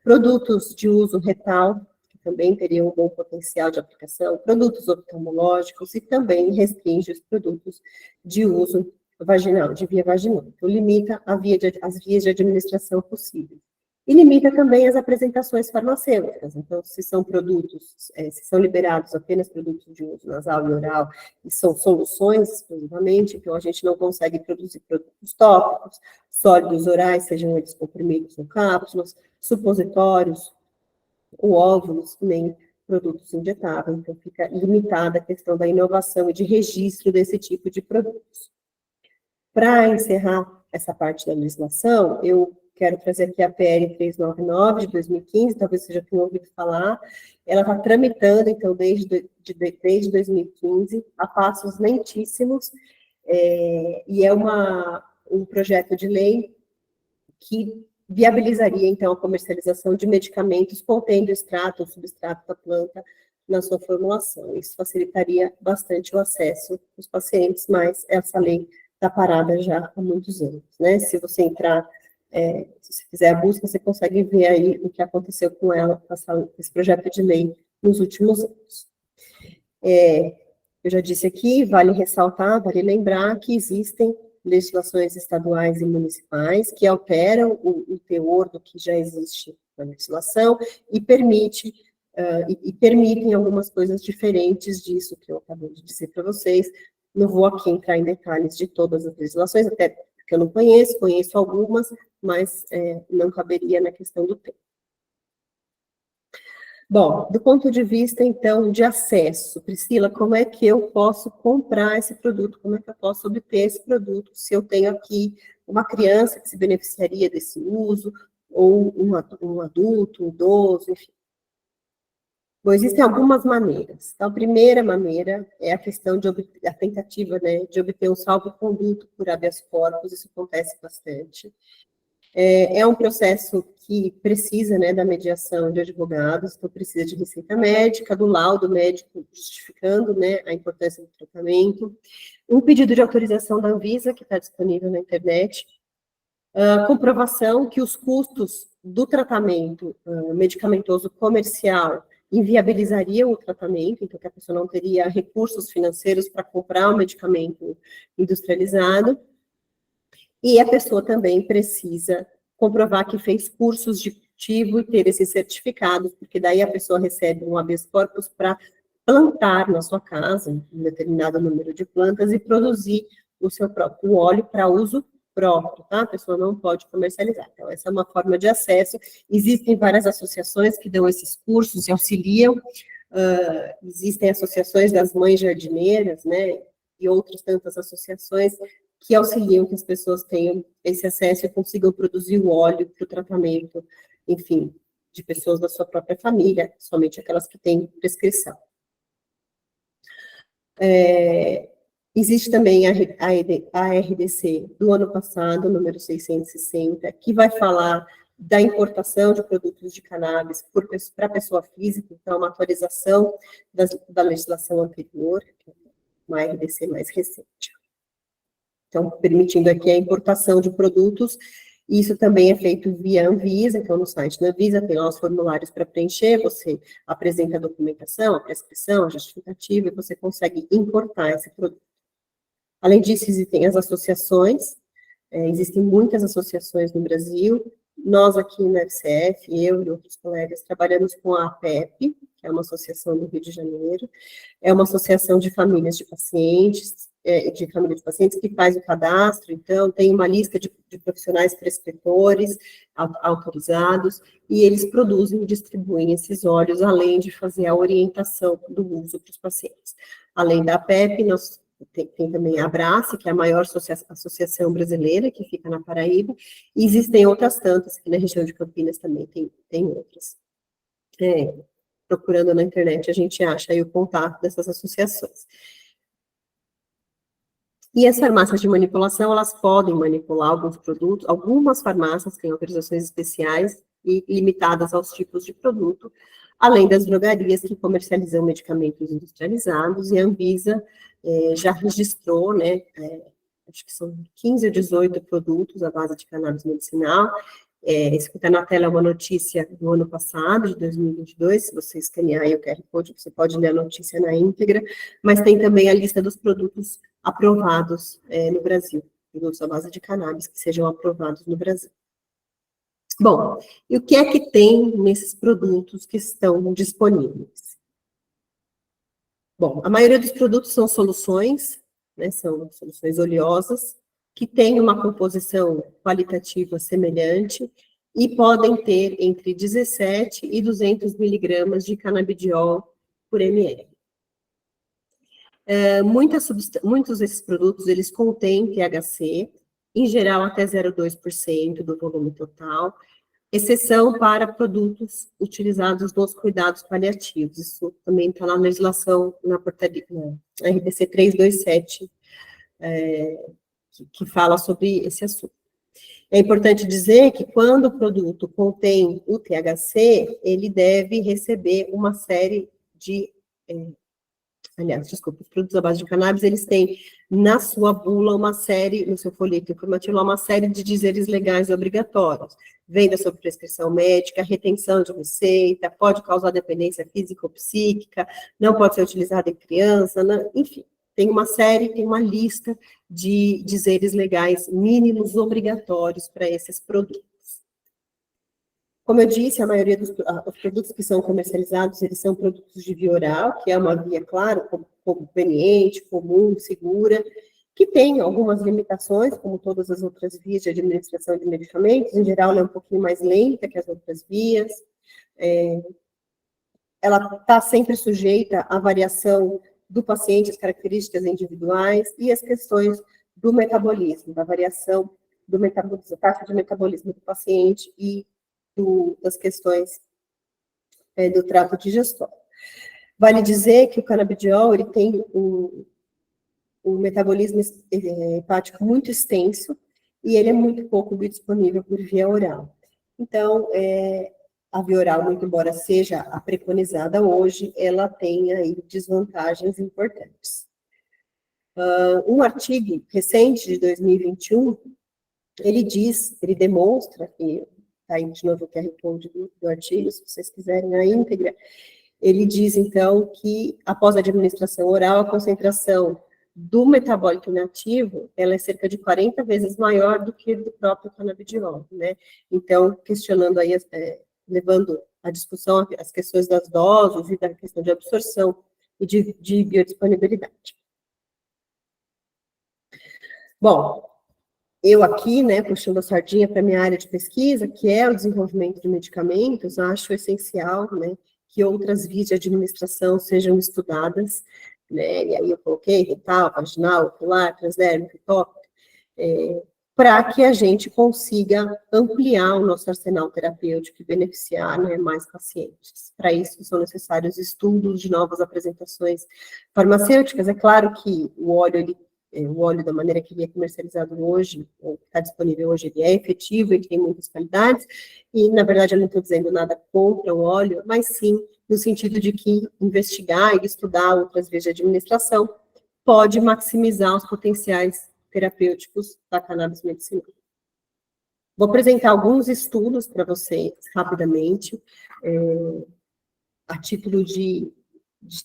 produtos de uso retal, que também teriam um bom potencial de aplicação, produtos oftalmológicos, e também restringe os produtos de uso vaginal, de via vaginal. Então, limita as vias de administração possíveis. E limita também as apresentações farmacêuticas. Então, se são produtos, se são liberados apenas produtos de uso nasal e oral, e são soluções exclusivamente, então a gente não consegue produzir produtos tópicos, sólidos orais, sejam eles comprimidos ou cápsulas, supositórios, ou óvulos, nem produtos injetáveis. Então, fica limitada a questão da inovação e de registro desse tipo de produtos. Para encerrar essa parte da legislação, eu quero trazer aqui a PL 399 de 2015, talvez você já tenha ouvido falar. Ela está tramitando, então, desde 2015, a passos lentíssimos, e é um projeto de lei que viabilizaria, então, a comercialização de medicamentos contendo extrato ou substrato da planta na sua formulação. Isso facilitaria bastante o acesso dos pacientes, mas essa lei está parada já há muitos anos, né? Se você entrar, se você fizer a busca, você consegue ver aí o que aconteceu com ela, esse projeto de lei nos últimos anos. Eu já disse aqui, vale ressaltar, vale lembrar que existem legislações estaduais e municipais que alteram o teor do que já existe na legislação e permitem algumas coisas diferentes disso que eu acabei de dizer para vocês. Não vou aqui entrar em detalhes de todas as legislações, até porque eu não conheço algumas, mas não caberia na questão do tempo. Bom, do ponto de vista, então, de acesso, Priscila, como é que eu posso comprar esse produto? Como é que eu posso obter esse produto se eu tenho aqui uma criança que se beneficiaria desse uso, ou um adulto, um idoso, enfim? Bom, existem algumas maneiras. Então, a primeira maneira é a questão a tentativa, né, de obter um salvo-conduto por habeas corpus, isso acontece bastante. É um processo que precisa, né, da mediação de advogados, então precisa de receita médica, do laudo médico justificando, né, a importância do tratamento, um pedido de autorização da Anvisa, que está disponível na internet, comprovação que os custos do tratamento medicamentoso comercial inviabilizariam o tratamento, então que a pessoa não teria recursos financeiros para comprar um medicamento industrializado, e a pessoa também precisa comprovar que fez cursos de cultivo e ter esses certificados, porque daí a pessoa recebe um habeas corpus para plantar na sua casa um determinado número de plantas e produzir o seu próprio óleo para uso próprio, tá? A pessoa não pode comercializar. Então, essa é uma forma de acesso. Existem várias associações que dão esses cursos e auxiliam. Existem associações das mães jardineiras, né? E outras tantas associações que auxiliam que as pessoas tenham esse acesso e consigam produzir o óleo para o tratamento, enfim, de pessoas da sua própria família, somente aquelas que têm prescrição. Existe também a RDC do ano passado, número 660, que vai falar da importação de produtos de cannabis para pessoa física, então uma atualização da legislação anterior, uma RDC mais recente. Então, permitindo aqui a importação de produtos, isso também é feito via Anvisa, então no site da Anvisa tem lá os formulários para preencher, você apresenta a documentação, a prescrição, a justificativa, e você consegue importar esse produto. Além disso, existem as associações, existem muitas associações no Brasil, nós aqui na FCF, eu e outros colegas, trabalhamos com a APEP, que é uma associação do Rio de Janeiro, é uma associação de famílias de pacientes, que faz o cadastro, então tem uma lista de profissionais prescritores autorizados, e eles produzem e distribuem esses óleos, além de fazer a orientação do uso para os pacientes. Além da APEP, nós tem também a Abrace, que é a maior associação brasileira, que fica na Paraíba, e existem outras tantas, aqui na região de Campinas também tem outras. Procurando na internet, a gente acha aí o contato dessas associações. E as farmácias de manipulação, elas podem manipular alguns produtos, algumas farmácias têm autorizações especiais e limitadas aos tipos de produto, além das drogarias que comercializam medicamentos industrializados, e a Anvisa já registrou, né, acho que são 15 ou 18 produtos à base de cannabis medicinal. Isso que está na tela é uma notícia do ano passado, de 2022, se você escanear aí o QR Code, você pode ler a notícia na íntegra, mas tem também a lista dos produtos aprovados no Brasil, produtos à base de cannabis que sejam aprovados no Brasil. Bom, e o que é que tem nesses produtos que estão disponíveis? Bom, a maioria dos produtos são soluções, né, são soluções oleosas, que têm uma composição qualitativa semelhante e podem ter entre 17 e 200 miligramas de canabidiol por ml. Muitos desses produtos, eles contêm THC, em geral até 0,2% do volume total, exceção para produtos utilizados nos cuidados paliativos. Isso também está na legislação, na portaria, na RDC 327, que fala sobre esse assunto. É importante dizer que quando o produto contém o THC, ele deve receber uma série de... os produtos à base de cannabis, eles têm na sua bula uma série, no seu folheto informativo, uma série de dizeres legais obrigatórios. Venda sob prescrição médica, retenção de receita, pode causar dependência física ou psíquica, não pode ser utilizado em criança, enfim. Tem uma série, tem uma lista de dizeres legais mínimos obrigatórios para esses produtos. Como eu disse, a maioria dos produtos que são comercializados, eles são produtos de via oral, que é uma via, claro, conveniente, comum, segura, que tem algumas limitações, como todas as outras vias de administração de medicamentos. Em geral, ela é um pouquinho mais lenta que as outras vias. Ela está sempre sujeita à variação do paciente, as características individuais e as questões do metabolismo, da variação do metabolismo, da taxa de metabolismo do paciente e das questões do trato digestório. Vale dizer que o canabidiol, ele tem um metabolismo hepático muito extenso e ele é muito pouco biodisponível por via oral. Então, a via oral, muito embora seja a preconizada hoje, ela tem aí desvantagens importantes. Um artigo recente, de 2021, ele demonstra, e está aí de novo o QR Code do artigo, se vocês quiserem a íntegra, ele diz, então, que após a administração oral, a concentração do metabólito inativo, ela é cerca de 40 vezes maior do que do próprio canabidiol, né? Então, questionando aí, levando a discussão as questões das doses e da questão de absorção e de biodisponibilidade. Bom, eu aqui, né, puxando a sardinha para a minha área de pesquisa, que é o desenvolvimento de medicamentos, acho essencial, né, que outras vias de administração sejam estudadas, né, e aí eu coloquei retal, vaginal, ocular, transdérmico, tópico, para que a gente consiga ampliar o nosso arsenal terapêutico e beneficiar, né, mais pacientes. Para isso, são necessários estudos de novas apresentações farmacêuticas. É claro que o óleo da maneira que ele é comercializado hoje, ou está disponível hoje, ele é efetivo, ele tem muitas qualidades, e, na verdade, eu não estou dizendo nada contra o óleo, mas sim no sentido de que investigar e estudar outras vias de administração pode maximizar os potenciais terapêuticos da cannabis medicinal. Vou apresentar alguns estudos para vocês, rapidamente, a título de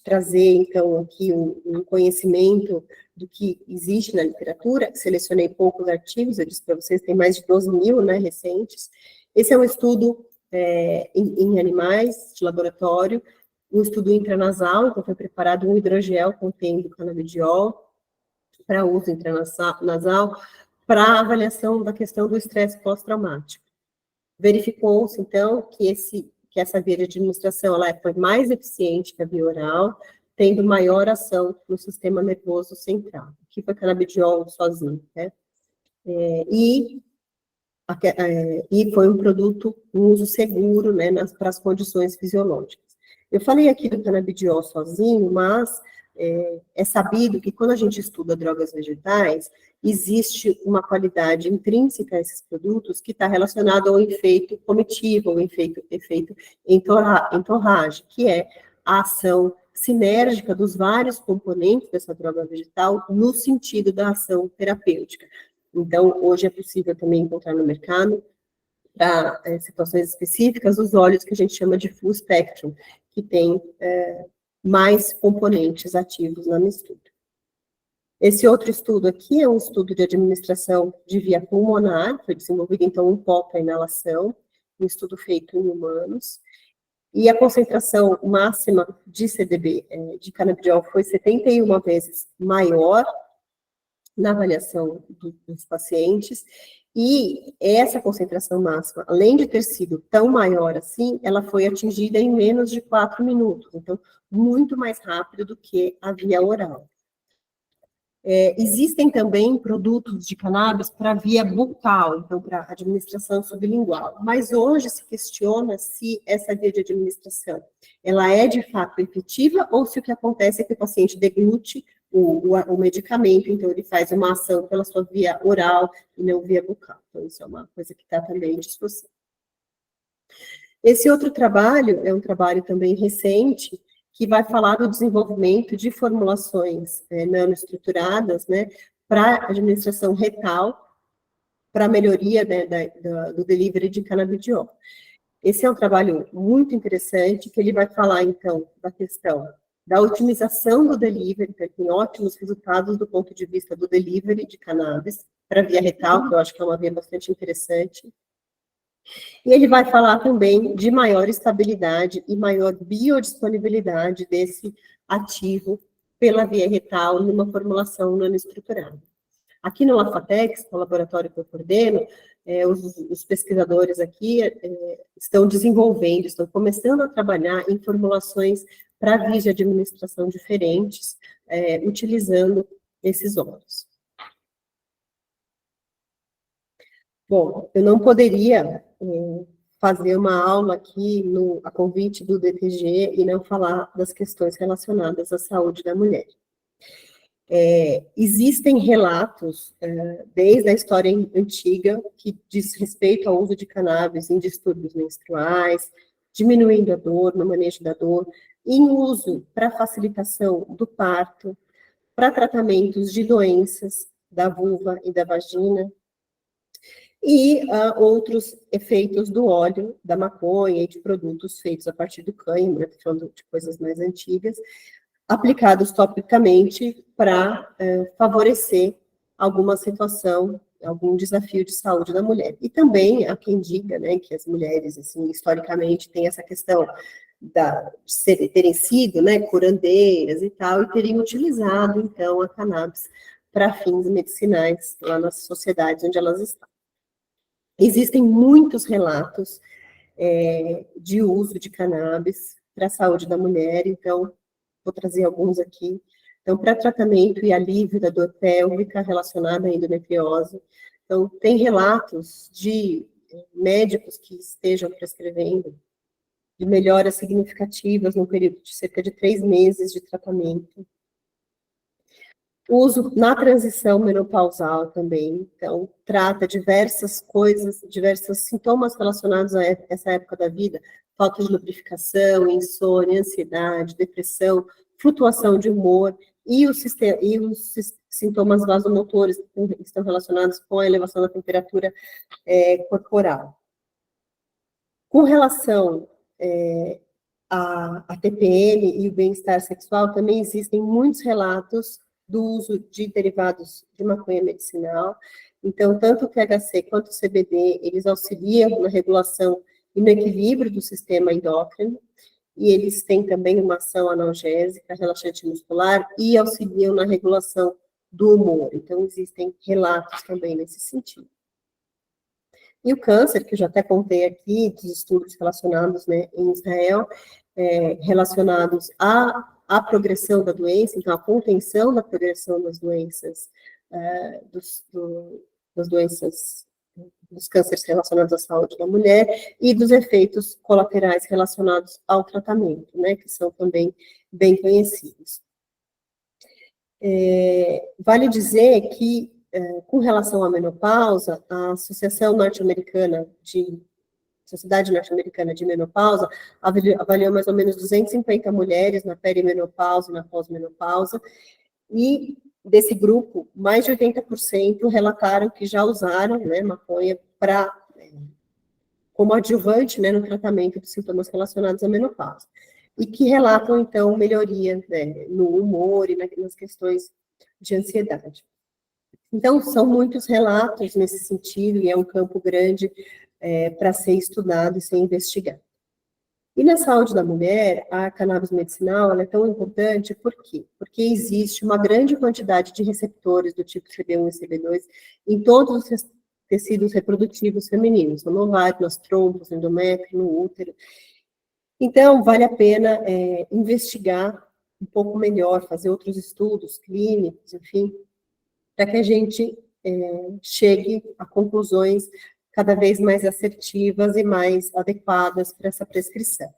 trazer, então, aqui um conhecimento do que existe na literatura. Selecionei poucos artigos, eu disse para vocês, tem mais de 12 mil, né, recentes, Esse é um estudo em animais de laboratório, um estudo intranasal, então foi preparado um hidrogel contendo canabidiol para uso intranasal, para avaliação da questão do estresse pós-traumático. Verificou-se, então, que essa via de administração ela foi mais eficiente que a via oral, tendo maior ação no sistema nervoso central, que foi canabidiol sozinho, né? E foi um produto, um uso seguro, né, para as condições fisiológicas. Eu falei aqui do canabidiol sozinho, mas é sabido que quando a gente estuda drogas vegetais, existe uma qualidade intrínseca a esses produtos que está relacionado ao efeito comitivo, ao efeito entorragem, que é a ação sinérgica dos vários componentes dessa droga vegetal no sentido da ação terapêutica. Então, hoje é possível também encontrar no mercado, para situações específicas, os óleos que a gente chama de full spectrum, que tem mais componentes ativos na mistura. Esse outro estudo aqui é um estudo de administração de via pulmonar, foi desenvolvido, então, um pó para inalação, um estudo feito em humanos, e a concentração máxima de CDB, de canabidiol, foi 71 vezes maior na avaliação dos pacientes, e essa concentração máxima, além de ter sido tão maior assim, ela foi atingida em menos de 4 minutos, então, muito mais rápido do que a via oral. Existem também produtos de cannabis para via bucal, então para administração sublingual, mas hoje se questiona se essa via de administração, ela é de fato efetiva ou se o que acontece é que o paciente deglute o medicamento, então ele faz uma ação pela sua via oral e não via bucal. Então isso é uma coisa que está também em discussão. Esse outro trabalho é um trabalho também recente, que vai falar do desenvolvimento de formulações nanoestruturadas, né, para administração retal, para melhoria, né, do delivery de canabidiol. Esse é um trabalho muito interessante, que ele vai falar, então, da questão da otimização do delivery, que tem ótimos resultados do ponto de vista do delivery de cannabis para via retal, que eu acho que é uma via bastante interessante. E ele vai falar também de maior estabilidade e maior biodisponibilidade desse ativo pela via retal numa formulação nanoestruturada. Aqui no Lafatex, o laboratório que eu coordeno, os pesquisadores aqui estão desenvolvendo, estão começando a trabalhar em formulações para vias de administração diferentes, utilizando esses óleos. Bom, eu não poderia fazer uma aula aqui a convite do DTG e não falar das questões relacionadas à saúde da mulher. Existem relatos, desde a história antiga, que diz respeito ao uso de cannabis em distúrbios menstruais, diminuindo a dor, no manejo da dor, em uso para facilitação do parto, para tratamentos de doenças da vulva e da vagina, e outros efeitos do óleo, da maconha e de produtos feitos a partir do cânhamo, né, falando de coisas mais antigas, aplicados topicamente para favorecer alguma situação, algum desafio de saúde da mulher. E também há quem diga, né, que as mulheres, assim, historicamente, têm essa questão de terem sido, né, curandeiras e tal, e terem utilizado, então, a cannabis para fins medicinais lá nas sociedades onde elas estão. Existem muitos relatos de uso de cannabis para a saúde da mulher, então, vou trazer alguns aqui. Então, para tratamento e alívio da dor pélvica relacionada à endometriose. Então, tem relatos de médicos que estejam prescrevendo de melhoras significativas no período de cerca de 3 meses de tratamento. Uso na transição menopausal também, então, trata diversas coisas, diversos sintomas relacionados a essa época da vida, falta de lubrificação, insônia, ansiedade, depressão, flutuação de humor, e os sintomas vasomotores que estão relacionados com a elevação da temperatura corporal. Com relação a TPM e o bem-estar sexual, também existem muitos relatos do uso de derivados de maconha medicinal. Então, tanto o THC quanto o CBD, eles auxiliam na regulação e no equilíbrio do sistema endócrino, e eles têm também uma ação analgésica, relaxante muscular, e auxiliam na regulação do humor. Então, existem relatos também nesse sentido. E o câncer, que eu já até contei aqui, dos estudos relacionados, né, em Israel, relacionados à progressão da doença, então, a contenção da progressão das doenças, das doenças, dos cânceres relacionados à saúde da mulher, e dos efeitos colaterais relacionados ao tratamento, né, que são também bem conhecidos. Vale dizer que, com relação à menopausa, a Sociedade Norte-Americana de Menopausa avaliou mais ou menos 250 mulheres na perimenopausa e na pós-menopausa, e desse grupo, mais de 80% relataram que já usaram, né, maconha como adjuvante, né, no tratamento de sintomas relacionados à menopausa. E que relatam, então, melhoria, né, no humor e nas questões de ansiedade. Então, são muitos relatos nesse sentido, e é um campo grande para ser estudado e ser investigado. E na saúde da mulher, a cannabis medicinal ela é tão importante, por quê? Porque existe uma grande quantidade de receptores do tipo CB1 e CB2 em todos os tecidos reprodutivos femininos, no ovário, nas trompas, no endométrio, no útero. Então, vale a pena investigar um pouco melhor, fazer outros estudos clínicos, enfim, para que a gente chegue a conclusões cada vez mais assertivas e mais adequadas para essa prescrição.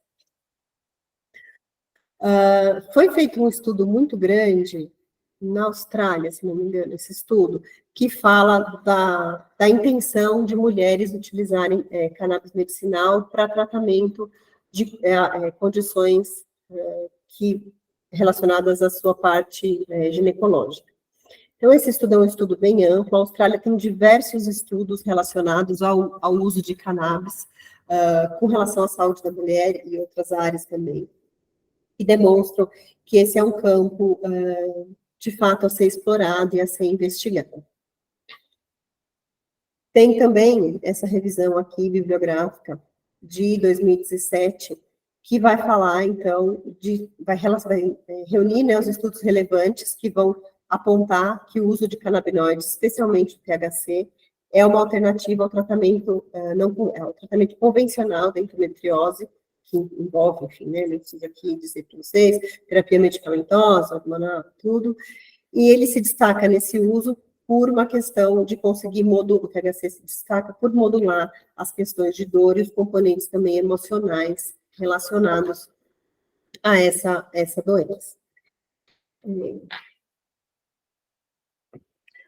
Foi feito um estudo muito grande na Austrália, se não me engano, esse estudo, que fala da intenção de mulheres utilizarem cannabis medicinal para tratamento de condições relacionadas à sua parte ginecológica. Então, esse estudo é um estudo bem amplo. A Austrália tem diversos estudos relacionados ao uso de cannabis, com relação à saúde da mulher e outras áreas também, que demonstram que esse é um campo, de fato, a ser explorado e a ser investigado. Tem também essa revisão aqui, bibliográfica, de 2017, que vai falar, então, vai reunir, né, os estudos relevantes que vão apontar que o uso de canabinoides, especialmente o THC, é uma alternativa ao tratamento, ao tratamento convencional da endometriose, que envolve, enfim, né, não preciso aqui dizer para vocês, terapia medicamentosa, hormonal, tudo, e ele se destaca nesse uso por uma questão de conseguir modular, o THC se destaca por modular as questões de dor e os componentes também emocionais relacionados a essa doença.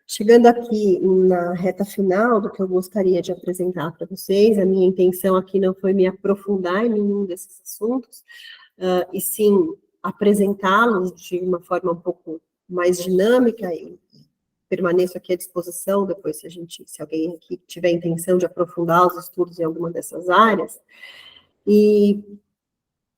Chegando aqui na reta final do que eu gostaria de apresentar para vocês, a minha intenção aqui não foi me aprofundar em nenhum desses assuntos, e sim apresentá-los de uma forma um pouco mais dinâmica, e permaneço aqui à disposição depois se alguém aqui tiver intenção de aprofundar os estudos em alguma dessas áreas. E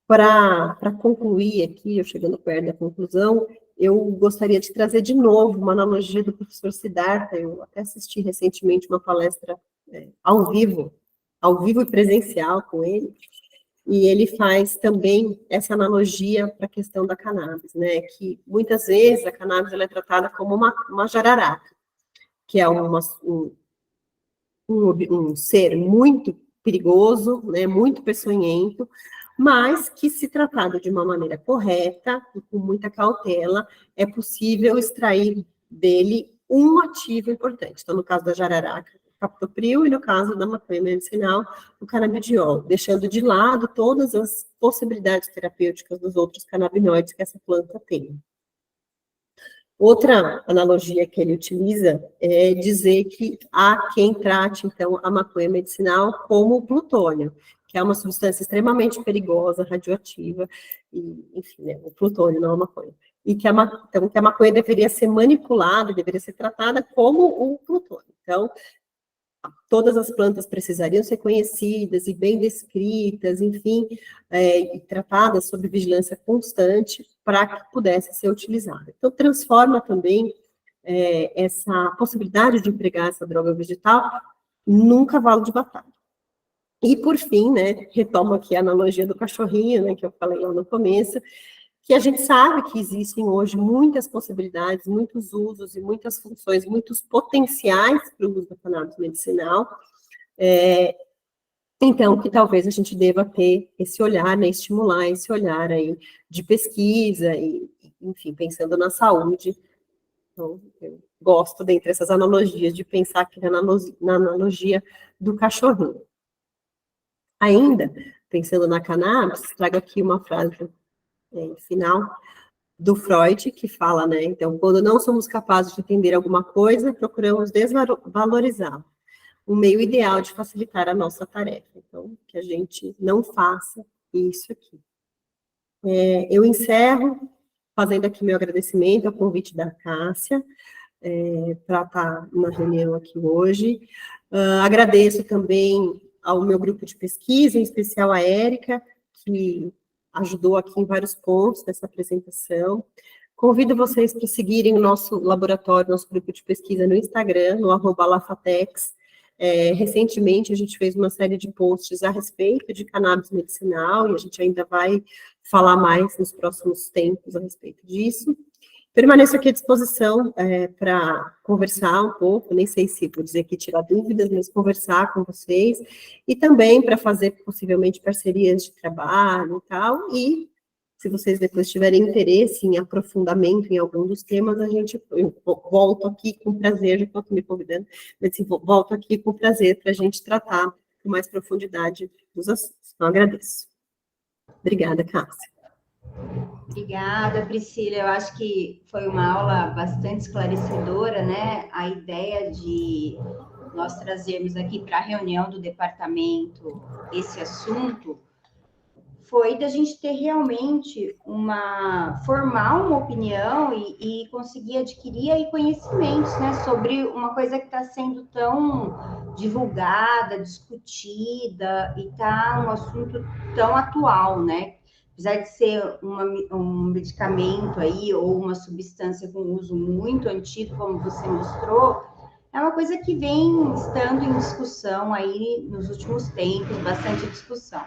para concluir aqui, eu chegando perto da conclusão, eu gostaria de trazer de novo uma analogia do professor Siddhartha. Eu até assisti recentemente uma palestra ao vivo e presencial com ele, e ele faz também essa analogia para a questão da cannabis, né, que muitas vezes a cannabis ela é tratada como uma jararaca, que é um ser muito perigoso, né, muito peçonhento, mas que, se tratado de uma maneira correta e com muita cautela, é possível extrair dele um ativo importante. Então, no caso da jararaca, o captopril, e no caso da maconha medicinal, o canabidiol, deixando de lado todas as possibilidades terapêuticas dos outros canabinoides que essa planta tem. Outra analogia que ele utiliza é dizer que há quem trate, então, a maconha medicinal como o plutônio, que é uma substância extremamente perigosa, radioativa, e, enfim, né, o plutônio, não a maconha. E que então, que a maconha deveria ser manipulada, deveria ser tratada como o plutônio. Então, todas as plantas precisariam ser conhecidas e bem descritas, enfim, e tratadas sob vigilância constante para que pudesse ser utilizada. Então, transforma também essa possibilidade de empregar essa droga vegetal num cavalo de batalha. E, por fim, né, retomo aqui a analogia do cachorrinho, né, que eu falei lá no começo, que a gente sabe que existem hoje muitas possibilidades, muitos usos e muitas funções, muitos potenciais para o uso da cannabis medicinal, então, que talvez a gente deva ter esse olhar, né, estimular esse olhar aí de pesquisa, e, enfim, pensando na saúde. Então, eu gosto, dentre essas analogias, de pensar aqui na analogia do cachorrinho. Ainda, pensando na cannabis, trago aqui uma frase final do Freud, que fala, né, então, quando não somos capazes de entender alguma coisa, procuramos desvalorizá-la. O meio ideal de facilitar a nossa tarefa. Então, que a gente não faça isso aqui. Eu encerro fazendo aqui meu agradecimento ao convite da Cássia, para estar na reunião aqui hoje. Agradeço também ao meu grupo de pesquisa, em especial a Érica, que ajudou aqui em vários pontos dessa apresentação. Convido vocês para seguirem o nosso laboratório, nosso grupo de pesquisa no Instagram, no @lafatex. Recentemente, a gente fez uma série de posts a respeito de cannabis medicinal, e a gente ainda vai falar mais nos próximos tempos a respeito disso. Permaneço aqui à disposição para conversar um pouco, nem sei se vou dizer aqui tirar dúvidas, mas conversar com vocês, e também para fazer possivelmente parcerias de trabalho e tal, e se vocês depois tiverem interesse em aprofundamento em algum dos temas, eu volto aqui com prazer, já estou me convidando, mas assim, volto aqui com prazer para a gente tratar com mais profundidade dos assuntos. Então, agradeço. Obrigada, Cássia. Obrigada, Priscila. Eu acho que foi uma aula bastante esclarecedora, né? A ideia de nós trazermos aqui para a reunião do departamento esse assunto foi da gente ter realmente formar uma opinião e conseguir adquirir aí conhecimentos, né, sobre uma coisa que está sendo tão divulgada, discutida, e está um assunto tão atual, né? Apesar de ser um medicamento aí, ou uma substância com uso muito antigo, como você mostrou, é uma coisa que vem estando em discussão aí nos últimos tempos, bastante discussão.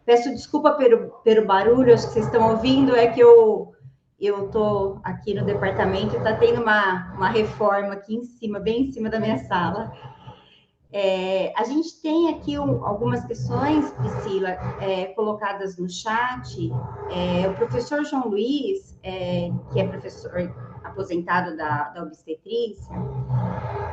Peço desculpa pelo barulho, acho que vocês estão ouvindo, é que eu estou aqui no departamento e está tendo uma reforma aqui em cima, bem em cima da minha sala. A gente tem aqui algumas questões, Priscila, colocadas no chat. O professor João Luiz, que é professor aposentado da obstetrícia,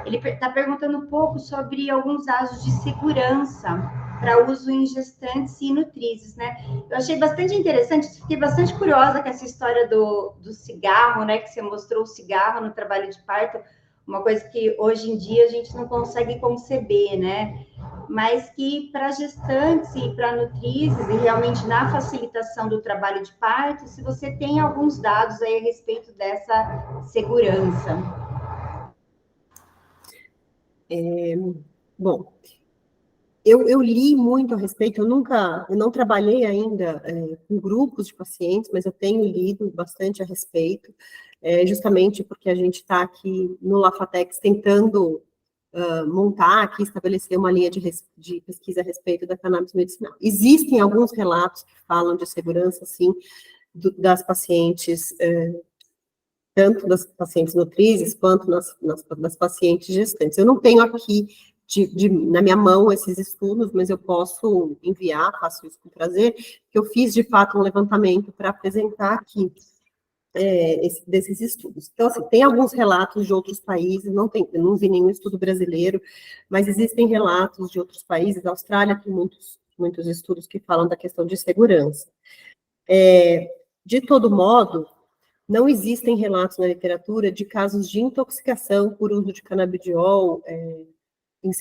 ele está perguntando um pouco sobre alguns dados de segurança para uso em gestantes e nutrizes, né? Eu achei bastante interessante, fiquei bastante curiosa com essa história do cigarro, né? Que você mostrou o cigarro no trabalho de parto, uma coisa que hoje em dia a gente não consegue conceber, né? Mas que para gestantes e para nutrizes, e realmente na facilitação do trabalho de parto, se você tem alguns dados aí a respeito dessa segurança. Bom, eu li muito a respeito, eu não trabalhei ainda com grupos de pacientes, mas eu tenho lido bastante a respeito, justamente porque a gente está aqui no Lafatex tentando montar aqui, estabelecer uma linha de pesquisa a respeito da cannabis medicinal. Existem alguns relatos que falam de segurança, sim, das pacientes, tanto das pacientes nutrizes, quanto das pacientes gestantes. Eu não tenho aqui na minha mão esses estudos, mas eu posso enviar, faço isso com prazer, que eu fiz, de fato, um levantamento para apresentar aqui desses estudos. Então, assim, tem alguns relatos de outros países, eu não vi nenhum estudo brasileiro, mas existem relatos de outros países. A Austrália tem muitos estudos que falam da questão de segurança. De todo modo, não existem relatos na literatura de casos de intoxicação por uso de canabidiol em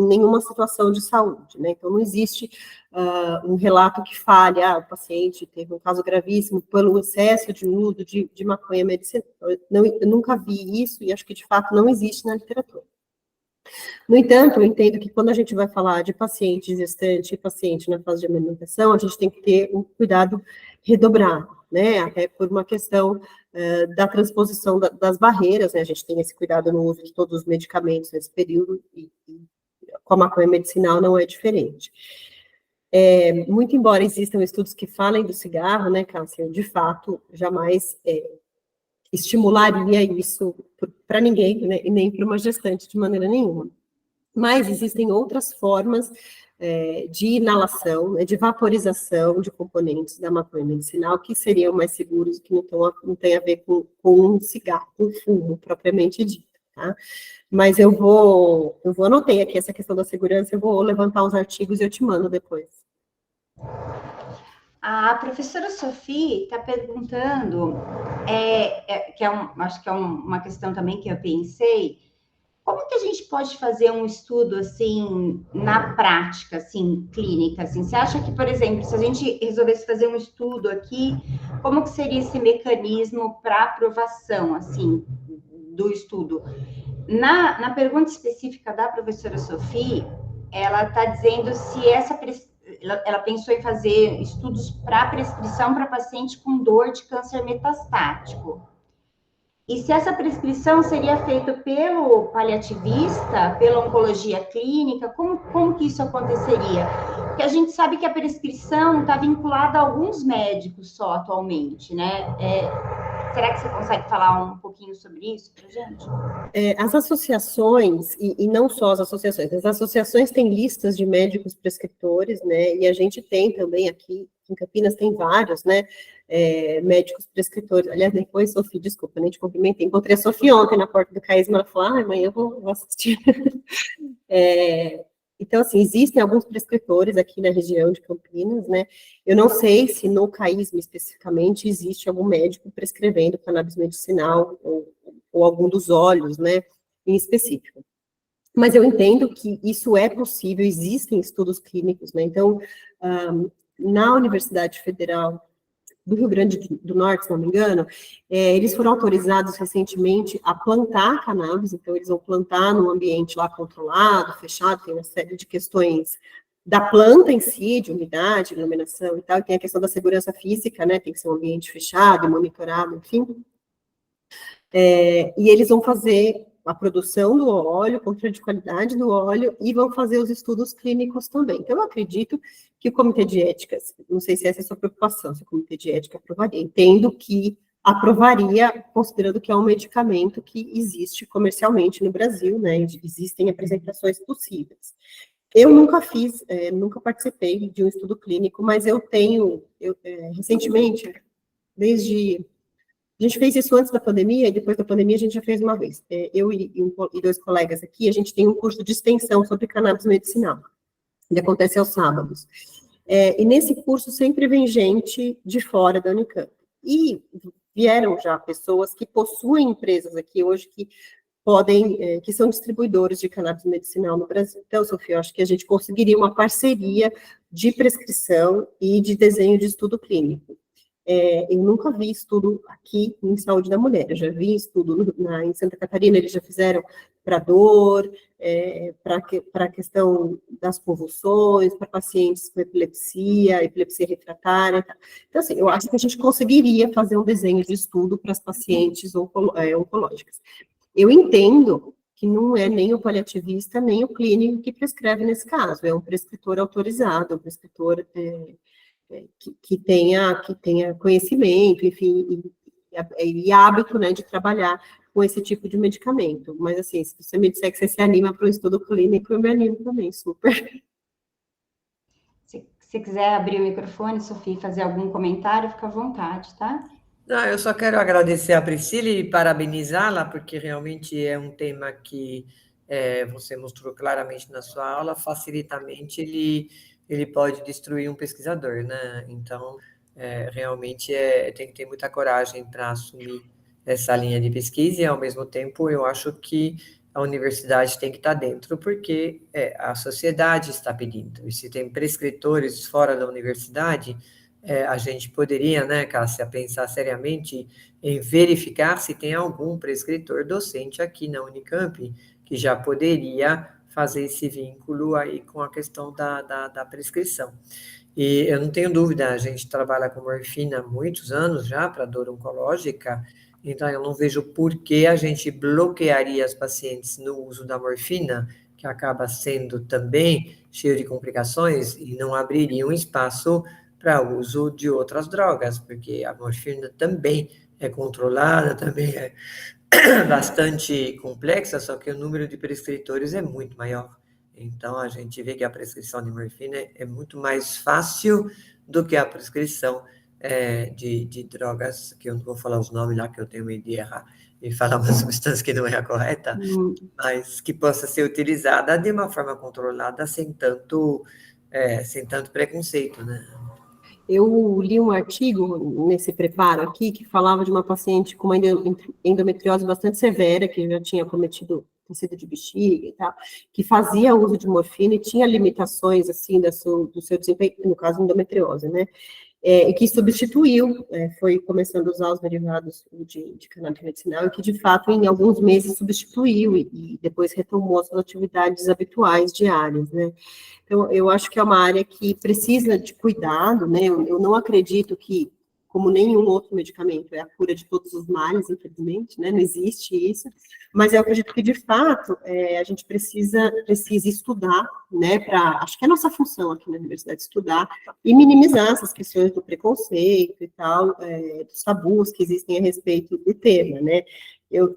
nenhuma situação de saúde, né? Então, não existe um relato que fale, o paciente teve um caso gravíssimo pelo excesso de uso de maconha medicinal. Eu nunca vi isso, e acho que, de fato, não existe na literatura. No entanto, eu entendo que quando a gente vai falar de paciente gestante e paciente na fase de amamentação, a gente tem que ter um cuidado redobrado, né? Até por uma questão da transposição das barreiras, né? A gente tem esse cuidado no uso de todos os medicamentos nesse período, e com a maconha medicinal não é diferente. Muito embora existam estudos que falem do cigarro, né, Cássia, de fato, jamais estimularia isso para ninguém, né, e nem para uma gestante de maneira nenhuma. Mas existem outras formas de inalação, né, de vaporização de componentes da maconha medicinal que seriam mais seguros, que não tem a ver com um cigarro, com fumo propriamente dito, tá? Mas eu anotei aqui essa questão da segurança, eu vou levantar os artigos e eu te mando depois. A professora Sophie está perguntando, acho que é uma questão também que eu pensei, como que a gente pode fazer um estudo, assim, na prática, assim, clínica, assim? Você acha que, por exemplo, se a gente resolvesse fazer um estudo aqui, como que seria esse mecanismo para aprovação, assim, do estudo? Na pergunta específica da professora Sophie, ela está dizendo se ela pensou em fazer estudos para prescrição para paciente com dor de câncer metastático. E se essa prescrição seria feita pelo paliativista, pela oncologia clínica, como que isso aconteceria? Porque a gente sabe que a prescrição está vinculada a alguns médicos só atualmente, né? Será que você consegue falar um pouquinho sobre isso para a gente? As associações, e não só as associações têm listas de médicos prescritores, né, e a gente tem também aqui, em Campinas tem vários, né, médicos prescritores. Aliás, depois, Sofia, desculpa, nem te cumprimentei, encontrei a Sofia ontem na porta do Caísma, ela falou, amanhã eu vou assistir. Então, assim, existem alguns prescritores aqui na região de Campinas, né? Eu não sei se no CAISM especificamente existe algum médico prescrevendo cannabis medicinal ou algum dos óleos, né, em específico. Mas eu entendo que isso é possível, existem estudos clínicos, né? Então, na Universidade Federal do Rio Grande do Norte, se não me engano, eles foram autorizados recentemente a plantar cannabis, então eles vão plantar num ambiente lá controlado, fechado, tem uma série de questões da planta em si, de umidade, iluminação e tal, e tem a questão da segurança física, né, tem que ser um ambiente fechado, monitorado, enfim. E eles vão fazer a produção do óleo, controle de qualidade do óleo, e vão fazer os estudos clínicos também. Então, eu acredito que o Comitê de Ética, não sei se essa é a sua preocupação, se o Comitê de Ética aprovaria, entendo que aprovaria, considerando que é um medicamento que existe comercialmente no Brasil, né, existem apresentações possíveis. Eu nunca nunca participei de um estudo clínico, mas recentemente, a gente fez isso antes da pandemia, e depois da pandemia a gente já fez uma vez. Eu e dois colegas aqui, a gente tem um curso de extensão sobre cannabis medicinal. Ele acontece aos sábados. E nesse curso sempre vem gente de fora da Unicamp. E vieram já pessoas que possuem empresas aqui hoje que são distribuidores de cannabis medicinal no Brasil. Então, Sofia, eu acho que a gente conseguiria uma parceria de prescrição e de desenho de estudo clínico. Eu nunca vi estudo aqui em saúde da mulher, eu já vi estudo em Santa Catarina, eles já fizeram para dor, para a questão das convulsões, para pacientes com epilepsia refratária. Tá. Então, assim, eu acho que a gente conseguiria fazer um desenho de estudo para as pacientes oncológicas. Eu entendo que não é nem o paliativista, nem o clínico que prescreve nesse caso, é um prescritor autorizado, um prescritor que tenha conhecimento, enfim, e hábito, né, de trabalhar com esse tipo de medicamento. Mas, assim, se você me disser que você se anima para o estudo clínico, eu me animo também, super. Se você quiser abrir o microfone, Sofia, e fazer algum comentário, fica à vontade, tá? Não, eu só quero agradecer a Priscila e parabenizá-la, porque realmente é um tema que você mostrou claramente na sua aula, facilitamente ele pode destruir um pesquisador, né? Então, realmente tem que ter muita coragem para assumir essa linha de pesquisa e, ao mesmo tempo, eu acho que a universidade tem que estar dentro, porque a sociedade está pedindo. E se tem prescritores fora da universidade, a gente poderia, né, Cássia, pensar seriamente em verificar se tem algum prescritor docente aqui na Unicamp que já poderia fazer esse vínculo aí com a questão da prescrição. E eu não tenho dúvida, a gente trabalha com morfina há muitos anos já para dor oncológica, então eu não vejo por que a gente bloquearia as pacientes no uso da morfina, que acaba sendo também cheio de complicações, e não abriria um espaço para uso de outras drogas, porque a morfina também é controlada, também é bastante complexa, só que o número de prescritores é muito maior. Então, a gente vê que a prescrição de morfina é muito mais fácil do que a prescrição de drogas, que eu não vou falar os nomes lá, que eu tenho medo de errar, e falar uma substância que não é a correta, mas que possa ser utilizada de uma forma controlada, sem tanto preconceito, né? Eu li um artigo nesse preparo aqui que falava de uma paciente com uma endometriose bastante severa, que já tinha cometido tecido de bexiga e tal, que fazia uso de morfina e tinha limitações, assim, do seu desempenho, no caso, endometriose, né? E que substituiu, foi começando a usar os derivados de cannabis medicinal, e que, de fato, em alguns meses substituiu e depois retomou as suas atividades habituais diárias, né? Então, eu acho que é uma área que precisa de cuidado, né? Eu não acredito que, como nenhum outro medicamento, é a cura de todos os males, infelizmente, né? Não existe isso, mas eu acredito que, de fato, a gente precisa estudar, né? Acho que é a nossa função aqui na universidade, estudar e minimizar essas questões do preconceito e tal, dos tabus que existem a respeito do tema, né? Eu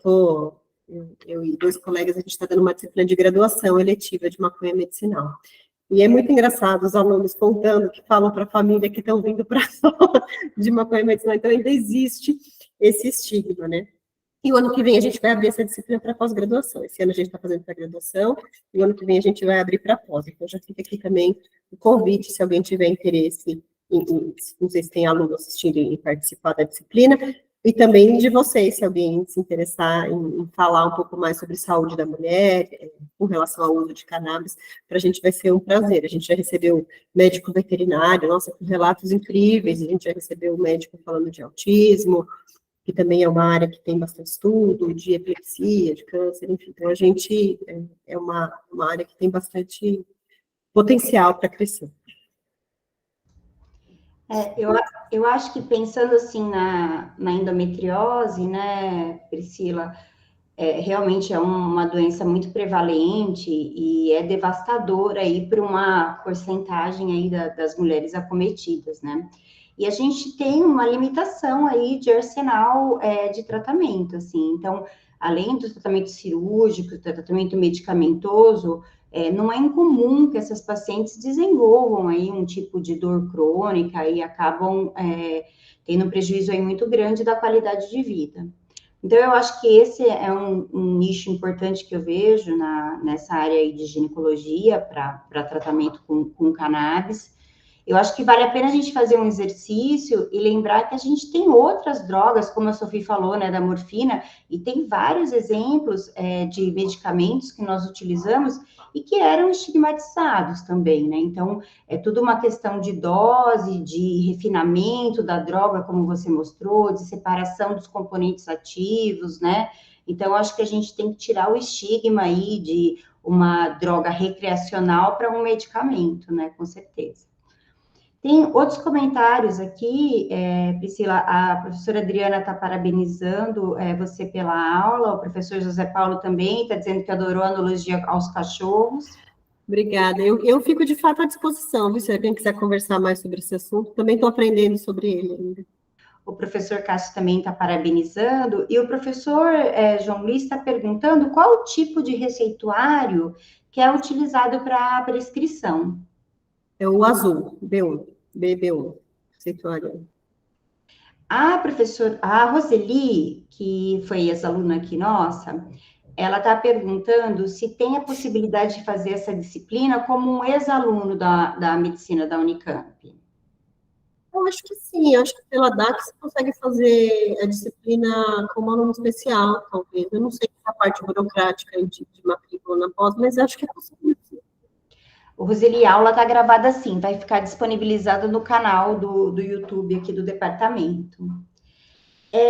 e 2 colegas, a gente está dando uma disciplina de graduação eletiva de maconha medicinal. E é muito engraçado os alunos contando que falam para a família que estão vindo para a de maconha medicinal, então ainda existe esse estigma, né? E o ano que vem a gente vai abrir essa disciplina para pós-graduação. Esse ano a gente está fazendo para graduação, e o ano que vem a gente vai abrir para pós. Então já fica aqui também o convite, se alguém tiver interesse não sei se tem aluno assistindo e participar da disciplina, e também de vocês, se alguém se interessar em falar um pouco mais sobre saúde da mulher, com relação ao uso de cannabis, para a gente vai ser um prazer. A gente já recebeu médico veterinário, nossa, com relatos incríveis, a gente já recebeu médico falando de autismo, que também é uma área que tem bastante estudo, de epilepsia, de câncer, enfim. Então, a gente é uma área que tem bastante potencial para crescer. Eu acho que pensando assim na endometriose, né, Priscila, realmente é uma doença muito prevalente e é devastadora aí para uma porcentagem aí das mulheres acometidas, né? E a gente tem uma limitação aí de arsenal de tratamento, assim. Então, além do tratamento cirúrgico, do tratamento medicamentoso, não é incomum que essas pacientes desenvolvam aí um tipo de dor crônica e acabam tendo um prejuízo aí muito grande da qualidade de vida. Então, eu acho que esse é um nicho importante que eu vejo nessa área aí de ginecologia para tratamento com cannabis. Eu acho que vale a pena a gente fazer um exercício e lembrar que a gente tem outras drogas, como a Sophie falou, né, da morfina, e tem vários exemplos de medicamentos que nós utilizamos e que eram estigmatizados também, né? Então, é tudo uma questão de dose, de refinamento da droga, como você mostrou, de separação dos componentes ativos, né? Então, acho que a gente tem que tirar o estigma aí de uma droga recreacional para um medicamento, né? Com certeza. Tem outros comentários aqui, Priscila, a professora Adriana está parabenizando você pela aula, o professor José Paulo também está dizendo que adorou a analogia aos cachorros. Obrigada, eu fico de fato à disposição, viu? Se alguém quiser conversar mais sobre esse assunto, também estou aprendendo sobre ele ainda. O professor Cássio também está parabenizando, e o professor João Luiz está perguntando qual o tipo de receituário que é utilizado para a prescrição. É o azul, B1, BB1, receituário. A Roseli, que foi ex-aluna aqui nossa, ela está perguntando se tem a possibilidade de fazer essa disciplina como um ex-aluno da medicina da Unicamp. Eu acho que sim, acho que pela DAC você consegue fazer a disciplina como aluno especial, talvez. Eu não sei a parte burocrática de matrícula na pós, mas acho que é possível. Roseli, a aula está gravada assim, vai ficar disponibilizada no canal do YouTube aqui do departamento.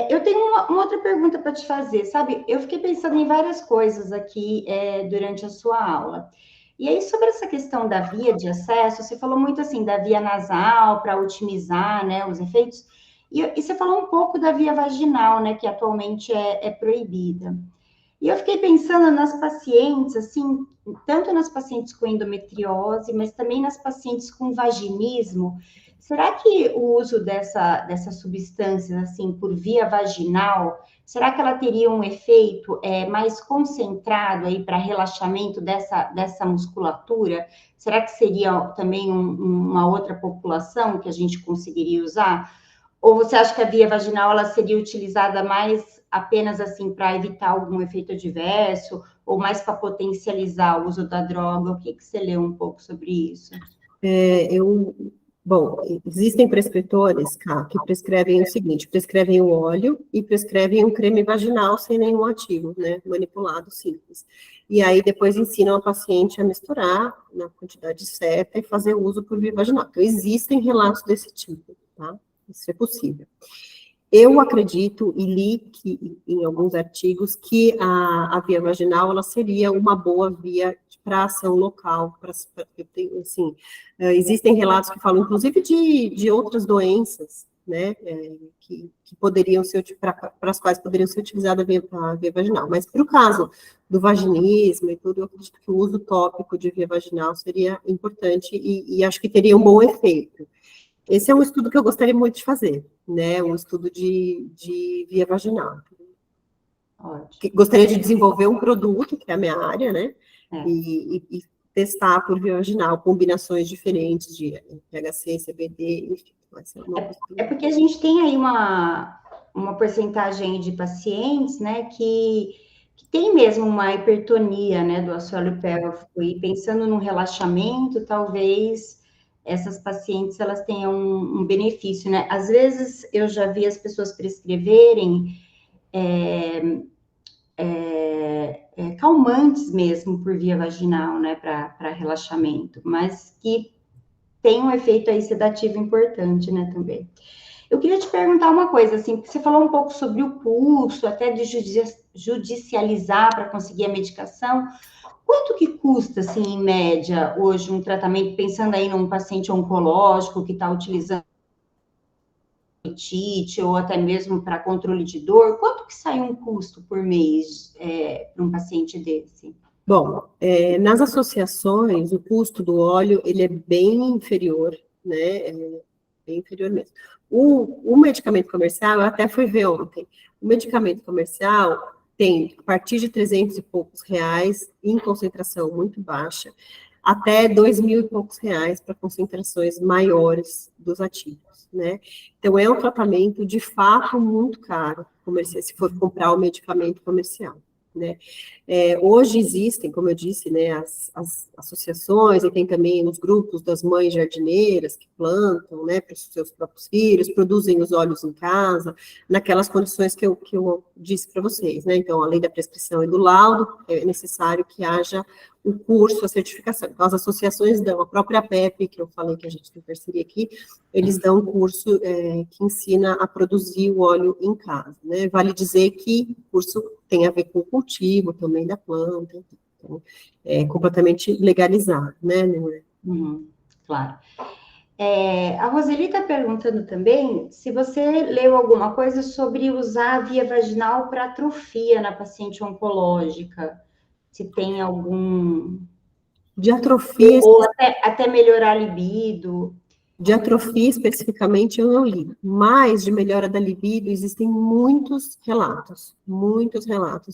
Eu tenho uma outra pergunta para te fazer, sabe? Eu fiquei pensando em várias coisas aqui durante a sua aula. E aí, sobre essa questão da via de acesso, você falou muito assim da via nasal para otimizar, né, os efeitos, e você falou um pouco da via vaginal, né, que atualmente é proibida. E eu fiquei pensando nas pacientes, assim, tanto nas pacientes com endometriose, mas também nas pacientes com vaginismo. Será que o uso dessas substâncias, assim, por via vaginal, será que ela teria um efeito mais concentrado aí para relaxamento dessa musculatura? Será que seria também uma outra população que a gente conseguiria usar? Ou você acha que a via vaginal ela seria utilizada mais apenas assim para evitar algum efeito adverso, ou mais para potencializar o uso da droga? O que você leu um pouco sobre isso? Bom, existem prescritores, Cá, que prescrevem o seguinte, prescrevem o óleo e prescrevem um creme vaginal sem nenhum ativo, né, manipulado simples. E aí depois ensinam a paciente a misturar na quantidade certa e fazer uso por via vaginal. Então, existem relatos desse tipo, tá? Isso é possível. Eu acredito e li que, em alguns artigos que a via vaginal ela seria uma boa via para ação local. Assim, existem relatos que falam, inclusive, de outras doenças, né, que poderiam ser para as quais poderiam ser utilizada a via vaginal. Mas para o caso do vaginismo e tudo, eu acredito que o uso tópico de via vaginal seria importante e acho que teria um bom efeito. Esse é um estudo que eu gostaria muito de fazer, né? Um estudo de via vaginal. Ótimo. Gostaria de desenvolver um produto, que é a minha área, né? E testar por via vaginal combinações diferentes de THC, CBD, enfim. É porque a gente tem aí uma porcentagem de pacientes, né, que tem mesmo uma hipertonia, né, do assoalho pélvico, e pensando no relaxamento, talvez essas pacientes, elas tenham um benefício, né? Às vezes, eu já vi as pessoas prescreverem calmantes mesmo por via vaginal, né, para relaxamento, mas que tem um efeito aí sedativo importante, né, também. Eu queria te perguntar uma coisa, assim, porque você falou um pouco sobre o custo, até de judicializar para conseguir a medicação. Quanto que custa, assim, em média, hoje, um tratamento, pensando aí num paciente oncológico que está utilizando apetite, ou até mesmo para controle de dor? Quanto que sai um custo por mês para um paciente desse? Bom, nas associações, o custo do óleo, ele é bem inferior, né? Bem inferior mesmo. O medicamento comercial, eu até fui ver ontem, o medicamento comercial tem a partir de 300 e poucos reais, em concentração muito baixa, até 2.000 e poucos reais para concentrações maiores dos ativos, né? Então, é um tratamento, de fato, muito caro, se for comprar o medicamento comercial, né? Hoje existem, como eu disse, né, as associações, e tem também os grupos das mães jardineiras que plantam, né, para os seus próprios filhos, produzem os óleos em casa, naquelas condições que eu disse para vocês, né? Então, além da prescrição e do laudo, é necessário que haja o curso, a certificação. Então, as associações dão, a própria PEP, que eu falei que a gente tem parceria aqui, eles dão um curso que ensina a produzir o óleo em casa, né? Vale dizer que o curso tem a ver com o cultivo também da planta, então, é completamente legalizado, né? Claro. A Roseli está perguntando também se você leu alguma coisa sobre usar a via vaginal para atrofia na paciente oncológica, se tem algum... De atrofia... Ou até melhorar a libido... De atrofia, especificamente, eu não li, mas de melhora da libido existem muitos relatos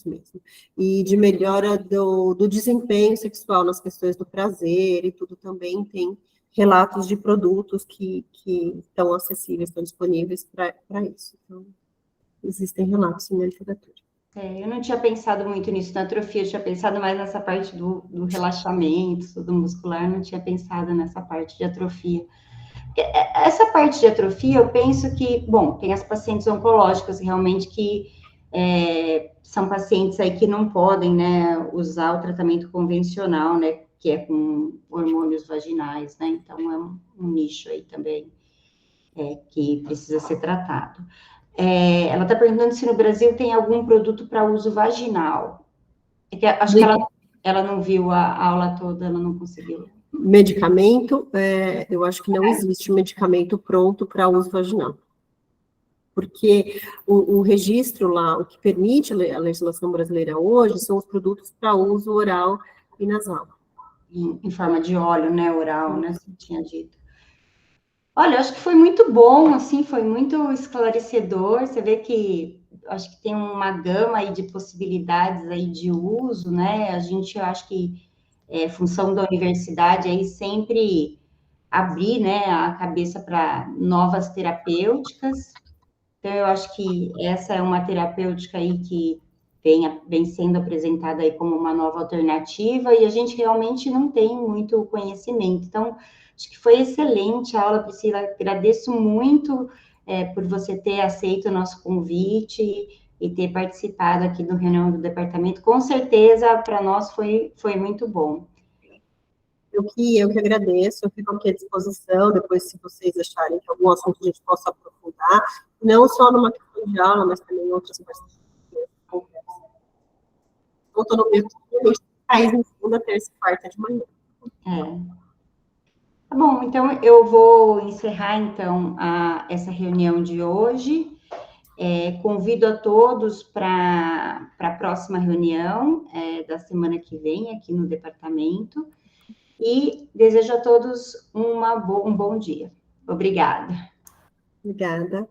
mesmo, e de melhora do desempenho sexual nas questões do prazer e tudo também tem relatos de produtos que estão acessíveis, estão disponíveis para isso. Então, existem relatos sim na literatura. Eu não tinha pensado muito nisso na atrofia, eu tinha pensado mais nessa parte do relaxamento, do muscular, não tinha pensado nessa parte de atrofia. Essa parte de atrofia, eu penso que, bom, tem as pacientes oncológicas realmente que são pacientes aí que não podem, né, usar o tratamento convencional, né, que é com hormônios vaginais, né? Então, é um nicho aí também que precisa ser tratado. Ela está perguntando se no Brasil tem algum produto para uso vaginal. Acho que ela não viu a aula toda, ela não conseguiu. Medicamento, eu acho que não existe medicamento pronto para uso vaginal. Porque o registro lá, o que permite a legislação brasileira hoje, são os produtos para uso oral e nasal. Em forma de óleo, né, oral, né, você tinha dito. Olha, acho que foi muito bom, assim, foi muito esclarecedor. Você vê que acho que tem uma gama aí de possibilidades aí de uso, né? A gente, eu acho que função da universidade aí sempre abrir, né, a cabeça para novas terapêuticas. Então, eu acho que essa é uma terapêutica aí que vem sendo apresentada aí como uma nova alternativa, e a gente realmente não tem muito conhecimento. Então, acho que foi excelente a aula, Priscila. Agradeço muito por você ter aceito o nosso convite e ter participado aqui do reunião do departamento. Com certeza, para nós foi muito bom. Eu que agradeço, eu fico aqui à disposição, depois, se vocês acharem que algum assunto a gente possa aprofundar, não só numa questão de aula, mas também em outras parcerias. Eu estou no meio do país em segunda, terça e quarta de manhã. Tá bom, então eu vou encerrar, então, essa reunião de hoje. Convido a todos para a próxima reunião da semana que vem, aqui no departamento, e desejo a todos um bom dia. Obrigada. Obrigada.